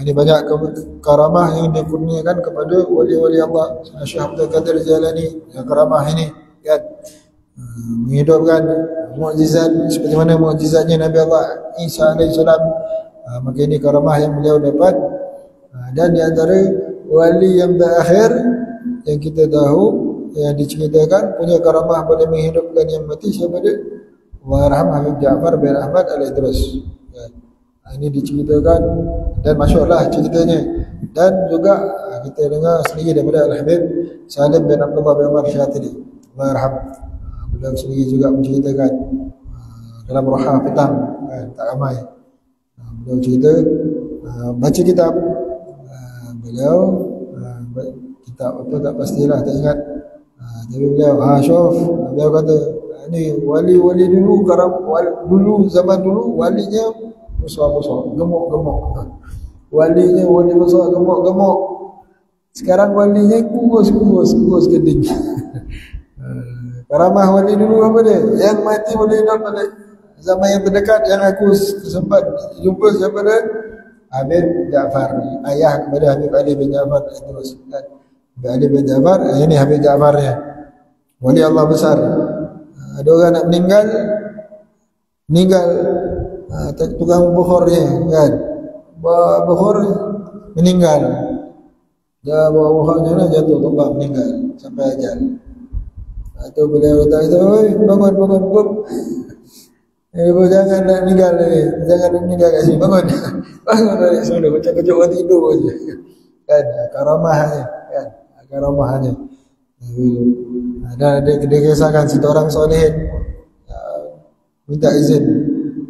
Ini banyak karamah yang dikurniakan kepada wali-wali Allah. Syekh Abdul Qadir Jalani yang karamah ini kan menghidupkan mukjizat seperti mana mukjizatnya Nabi Allah Isa alaihissalam. Maka ini karamah yang beliau dapat. Dan di antara wali yang terakhir yang kita tahu yang diceritakan punya karamah boleh menghidupkan yang mati, siapa dia? Allahyarham Habib Ja'far bin Ahmad Al-Idris. Ini diceritakan dan masyhurlah ceritanya. Dan juga kita dengar sendiri daripada Al-Habib Salim bin Abdullah bin Umar Syatili, Allahyarham. Beliau sendiri juga menceritakan dalam roha petang, tak ramai. Beliau cerita baca kitab, beliau kitab apa tak pastilah, tak ingat. Tapi beliau Syuf, beliau kata ni wali-wali dulu, dulu zaman dulu walinya besar-besar, gemuk-gemuk. Walinya wali besar, gemuk-gemuk. Sekarang walinya kurus geding. Karamah wali dulu apa dia? Yang mati boleh hidup balik. Zaman yang terdekat yang aku sempat jumpa siapa dia? Habib Ja'far, ayah kepada Habib Ali bin Ja'far terus. Habib Ali bin Ja'far, ini Habib Ja'farnya. Wali Allah besar. Ada orang nak meninggal tukang bukhornya kan. Bukhor meninggal. Dia bawa bukhornya jatuh tumbang meninggal sampai ajal. Atau beliau kata, "Oi, bangun. Jangan nak meninggal ni. Jangan nak meninggal kat sini. Bangun dari sana. Macam kejut orang tidur je." Kan, karamahnya. Kan, karamahnya. Dan dia kisahkan seorang solehin minta izin,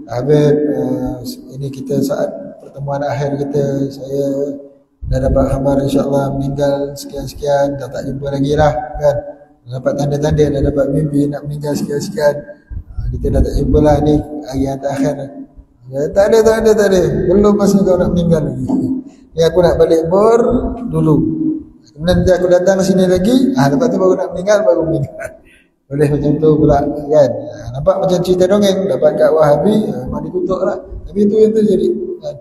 Habib, ini kita saat pertemuan akhir kita, saya dah dapat khabar insyaAllah meninggal sekian-sekian, dah tak jumpa lagi lah kan. Dapat tanda-tanda, dah dapat mimpi nak meninggal sekian-sekian, kita dah tak jumpa lah ni hari yang terakhir. Tak ada, belum masa kau nak meninggal lagi. Ni aku nak balik bor dulu, kemudian aku datang ke sini lagi, lepas tu baru nak meninggal, boleh macam tu pula kan. Nampak macam cerita dongeng, dapat kat Wahabi memang dikutuk lah, tapi itu yang terjadi kan.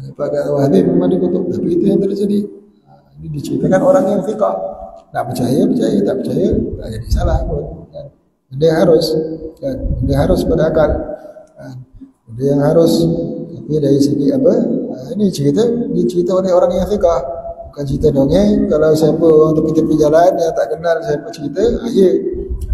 Dapat kat Wahabi memang dikutuk, tapi itu yang terjadi. Ini diceritakan orang yang fiqah. Nak percaya, tak percaya, tak jadi salah pun kan. Benda harus kan, benda harus pada akal kan. Benda yang harus, tapi dari segi apa, ini cerita oleh orang yang fiqah, bukan cerita dongeng. Kalau siapa orang tepi-tepi jalan yang tak kenal siapa cerita, ya,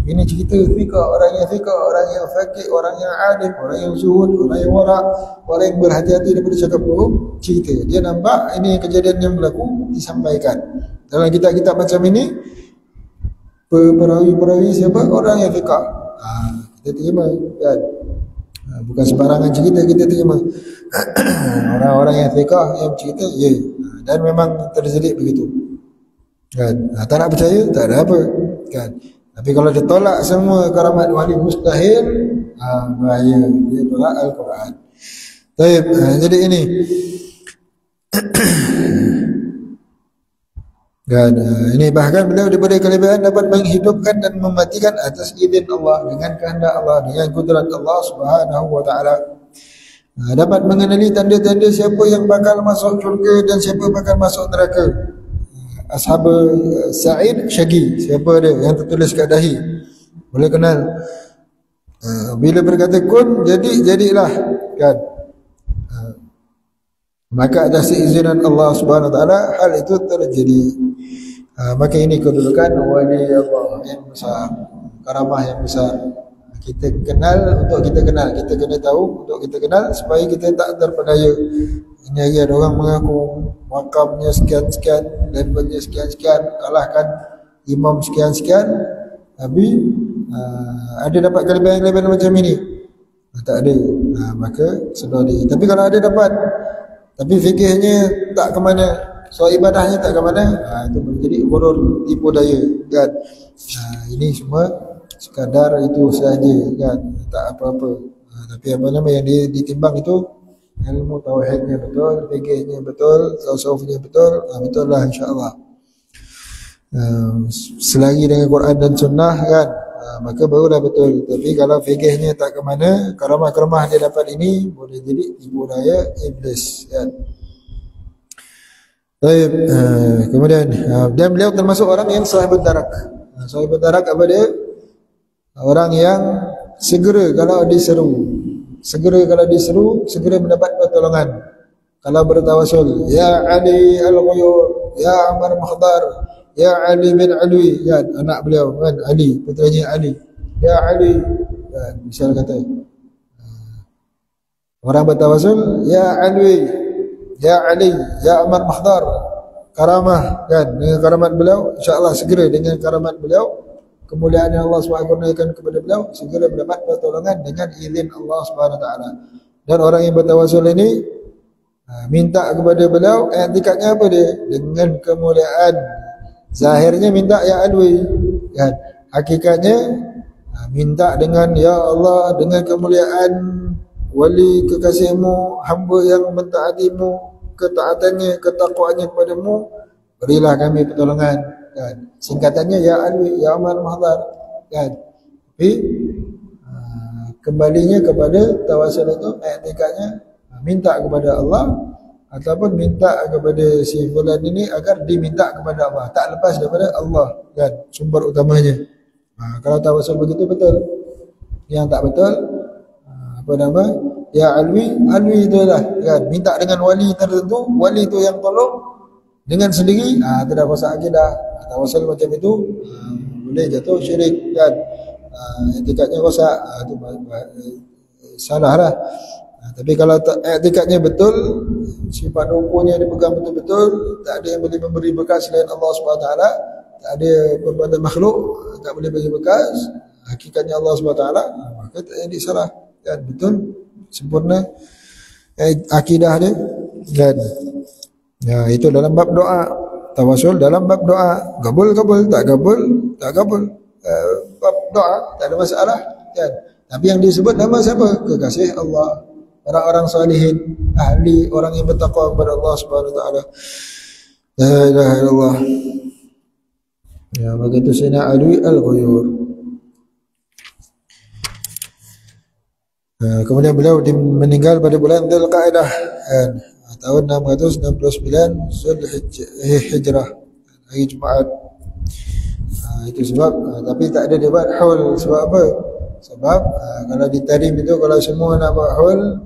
ini cerita fiqah, orang yang fiqah, orang yang faqih, orang yang alim, orang yang zuhud, orang yang wara', orang yang berhati-hati daripada cakap bohong. Cerita dia nampak ini kejadian yang berlaku, disampaikan dalam kitab-kitab macam ini. Perawi-perawi siapa? Orang yang fiqah. Kita terima kan. Bukan sembarangan cerita kita terima. Orang-orang yang fiqah yang cerita, ya. Dan memang terjadi begitu kan. Tak nak percaya, tak ada apa kan. Tapi kalau dia tolak semua karamat wali mustahil, bahaya, dia tolak Al-Quran. Baik, jadi ini dan ini bahkan beliau diberi kelebihan dapat menghidupkan dan mematikan atas izin Allah, dengan kehendak Allah, dengan kudrat Allah Subhanahu wa taala. Dapat mengenali tanda-tanda siapa yang bakal masuk syurga dan siapa bakal masuk neraka. Ashab Sa'id Syagi, siapa dia yang tertulis kat dahi, boleh kenal. Bila berkata kun, jadilah kan. Maka atas izinan Allah Subhanahu wa taala hal itu terjadi. Maka ini kedudukan wali Allah yang besar, karamah yang besar. Kita kenal untuk kita kenal, kita kena tahu untuk kita kenal supaya kita tak terpedaya. Ini lagi ada orang mengaku makamnya sekian-sekian, levelnya sekian-sekian, kalahkan imam sekian-sekian, tapi ada dapat kelebihan-kelebihan macam ini? Tak ada. Maka sedar dia. Tapi kalau ada dapat, tapi fikihnya tak ke mana, soal ibadahnya tak ke mana, itu menjadi ghurur, tipu daya kan. Ini semua sekadar itu saja kan, tak apa-apa. Tapi apa nama yang ditimbang itu ilmu tauhidnya betul, fikihnya betul, tasawufnya betul, betul lah insya-Allah. Selagi dengan Quran dan Sunnah kan, maka barulah betul. Tapi kalau fikihnya tak ke mana, karamah-karamah dia dapat ini, boleh jadi tipu daya iblis kan. Baik, kemudian dan beliau termasuk orang yang sahibul darak. Sahibul darak apa dia? Orang yang segera kalau diseru, segera mendapat pertolongan. Kalau bertawasul, ya Ali Al-Ghuyur, ya Amar Makhdar, ya Ali bin Alwi, ya anak beliau kan, Ali, putranya Ali, ya Ali kan, misal kata orang bertawasul, ya Alwi, ya Ali, ya Amar Makhdar, karamah kan, dengan karamat beliau insya-Allah segera dengan karamat beliau kemuliaan yang Allah SWT kurniakan kepada beliau, segera mendapat pertolongan dengan izin Allah SWT. Dan orang yang bertawasul ini minta kepada beliau, i'tikadnya apa dia? Dengan kemuliaan. Zahirnya minta ya alwi, kan? Hakikatnya minta dengan ya Allah, dengan kemuliaan wali kekasihmu, hamba yang mentaatimu, ketaatannya, ketakwaannya kepadamu, berilah kami pertolongan, kan? Singkatannya ya alwi, ya aman mahdar, kan? Tapi kembalinya kepada tawasul itu, i'tikadnya minta kepada Allah ataupun minta kepada si fulan ini agar diminta kepada Allah, tak lepas daripada Allah, kan? Sumber utamanya. Kalau tawasul begitu betul. Yang tak betul, apa nama, ya alwi, alwi itulah, kan? Minta dengan wali tertentu, wali itu yang tolong dengan sendiri, itu dah rosak akidah. Tawasul macam itu boleh jatuh syirik, kan? Etikadnya rosak, itu salah lah. Tapi kalau etikadnya betul, sifat rupanya dipegang betul-betul, tak ada yang boleh memberi bekas selain Allah SWT, tak ada perbuatan makhluk tak boleh bagi bekas, hakikatnya Allah SWT, maka tak jadi salah, kan? Betul, sempurna akidah dia, kan? Ya, itu dalam bab doa. Tawasul dalam bab doa, kabul, tak kabul, bab doa tak ada masalah, kan? Tapi yang disebut nama siapa? Kekasih Allah, orang-orang salihin, ahli, orang yang bertakwa kepada Allah Subhanahu wa taala. La ilaha illallah. Ya, begitu Sayyidina Ali Al-Ghuyur. Kemudian beliau meninggal pada bulan Dzulqa'dah, tahun 669 Zulhijrah, hari Jumaat. Itu sebab, tapi tak ada dia buat haul. Sebab apa? Sebab kalau di tarim itu, kalau semua nak buat haul,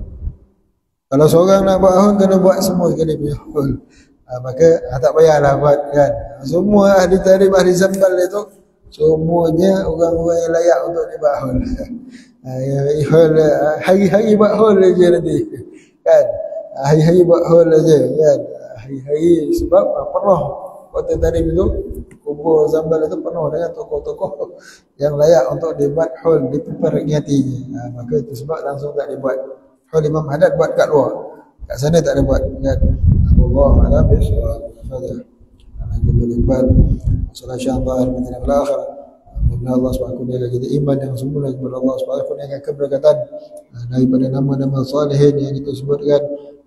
kalau seorang nak buat haul, kena buat semua sekali punya haul. Maka tak payahlah buat, kan? Semua ahli tarim, ahli zambal itu, semuanya orang-orang yang layak untuk dibuat haul. Hari-hari buat haul aja nanti, kan? Hari-hari buat haul aja, kan? Hari-hari, sebab penuh kota tarim itu, kubur zambal itu penuh dengan tokoh-tokoh yang layak untuk dibuat haul, diperingatinya. Maka itu sebab langsung tak dibuat haul. Imam Haddad buat kat luar, kat sana tak ada buat, kan? Allah a'lam bishawab. Fadhil ana kebetulan salat syahbar mengenai akhir. Mudah Allah SWT kurniakan kita iman yang sempurna kepada Allah SWT, kurniakan keberkatan daripada nama-nama salihin yang kita sebutkan.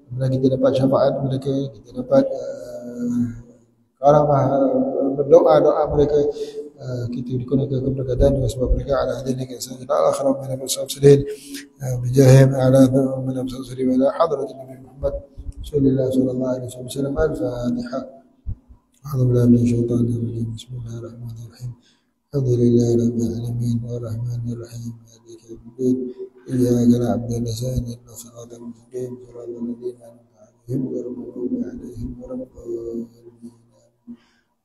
Kemudian kita dapat syafaat mereka, kita dapat karamah berdoa-doa mereka, kita dikurniakan keberkatan dengan sebab mereka ala hadini kisah ila akhirat min al-salihin bijahim ala min al-salihin ila hadratin Nabi Muhammad sallallahu alaihi wasallam. Al-Fatiha. A'udzubillahi minasyaitonir rajim. Bismillahirrahmanirrahim. Alhamdulillahi rabbil alamin arrahmanir rahim maliki yaumiddin. Iyyaka na'budu wa nasta'in ihdinas siratal mustaqim siratal ladzina an'amta 'alaihim ghairil maghdubi 'alaihim waladdallin.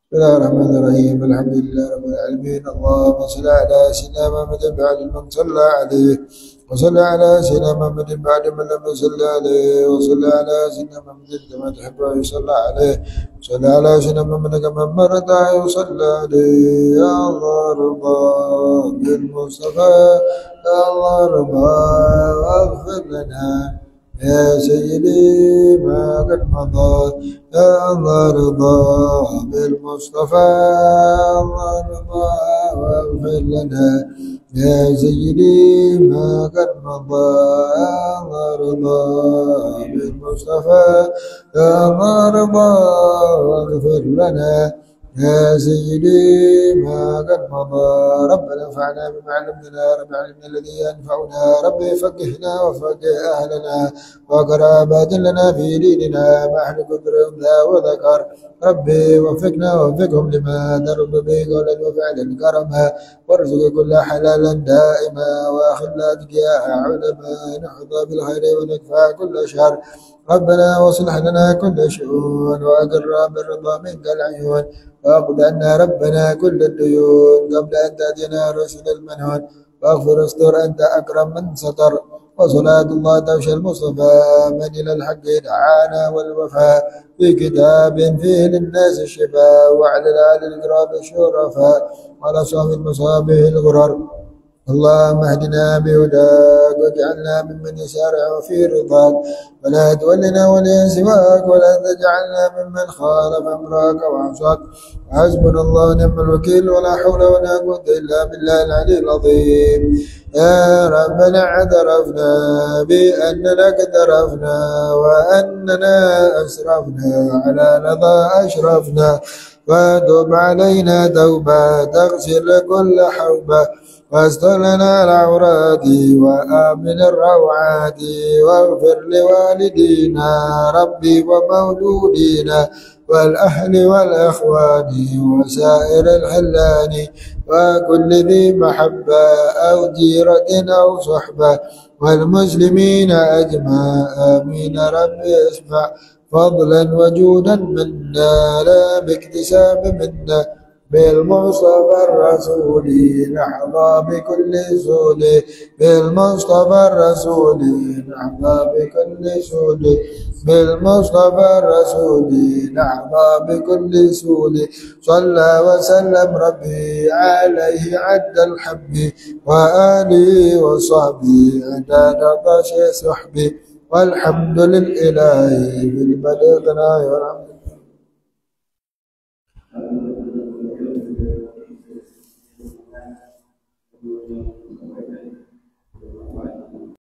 Bismillahirrahmanirrahim. Alhamdulillahi rabbil alamin. Allahumma shalli ala sayyidina Muhammadin ba'da man shalla alaihi wa salli ala sayyidina Muhammadin ba'da man lam yusalli alaihi wa salli ala sayyidina Muhammadin kama tuhibbu wa yusalli alaihi wa salli ala sayyidina Muhammadin kama amarta wa yusalli alaihi. Ya Allah rabba bil Mustafa, ya Allah rabba waghfir lana يا سيدي ما قد مضى. يا الله رضا بالمصطفى، الله رضا واغفر لنا يا سيدي ما قد مضى. يا الله رضا بالمصطفى، يا الله رضا واغفر لنا يا سيدي ما قد مضى. ربنا انفعنا بما علمتنا، رب علمنا الذي ينفعنا، ربي فقهنا وفقه أهلنا وقرابات لنا في ديننا مع أهل قدر أنثى وذكر. ربي وفقنا ووفقهم لما ترضى به قولا وفعلا كرما، وارزق كل حلالا دائما وأخذنا أتقياء علما نحظى بالخير ونكفى كل شر. ربنا واصلح لنا كل شؤون وأقر بالرضا منك العيون، واقض عنا ربنا كل الديون قبل أن تأتينا رسل المنهون، واغفر استر أنت أكرم من ستر. وصلاة الله تغشى المصطفى من إلى الحق دعانا والوفاء في كتاب فيه للناس الشفاء وعلى الآل الكرام الشرفاء على صاحب المصابيح الغرر. اللهم اهدنا بهداك واجعلنا ممن يسارع في رضاك ولا تولنا وليا سواك ولا تجعلنا ممن خالف امرك وعصاك. حسبنا الله ونعم الوكيل ولا حول ولا قوة الا بالله العلي العظيم. يا ربنا اعترفنا باننا اقترفنا واننا اسرفنا على لظى اشرفنا وتب علينا توبة تغسل كل حوبة واستر لنا العورات وآمن الروعات واغفر لوالدينا ربي ومولودينا والأهل والأخوان وسائر الحلان وكل ذي محبة أو جيرة أو صحبة والمسلمين أجمع آمين ربي اسمع فضلا وجودا منا لا باكتساب منا بالمصطفى الرسول نحظى بكل سول بالمصطفى الرسول نحظى بكل سول بالمصطفى الرسول نحظى بكل سول. صلى وسلم ربي عليه عد الحب وآله وصحبه عدد طش صحبي والحمد لله بالبلغنا ورحمة.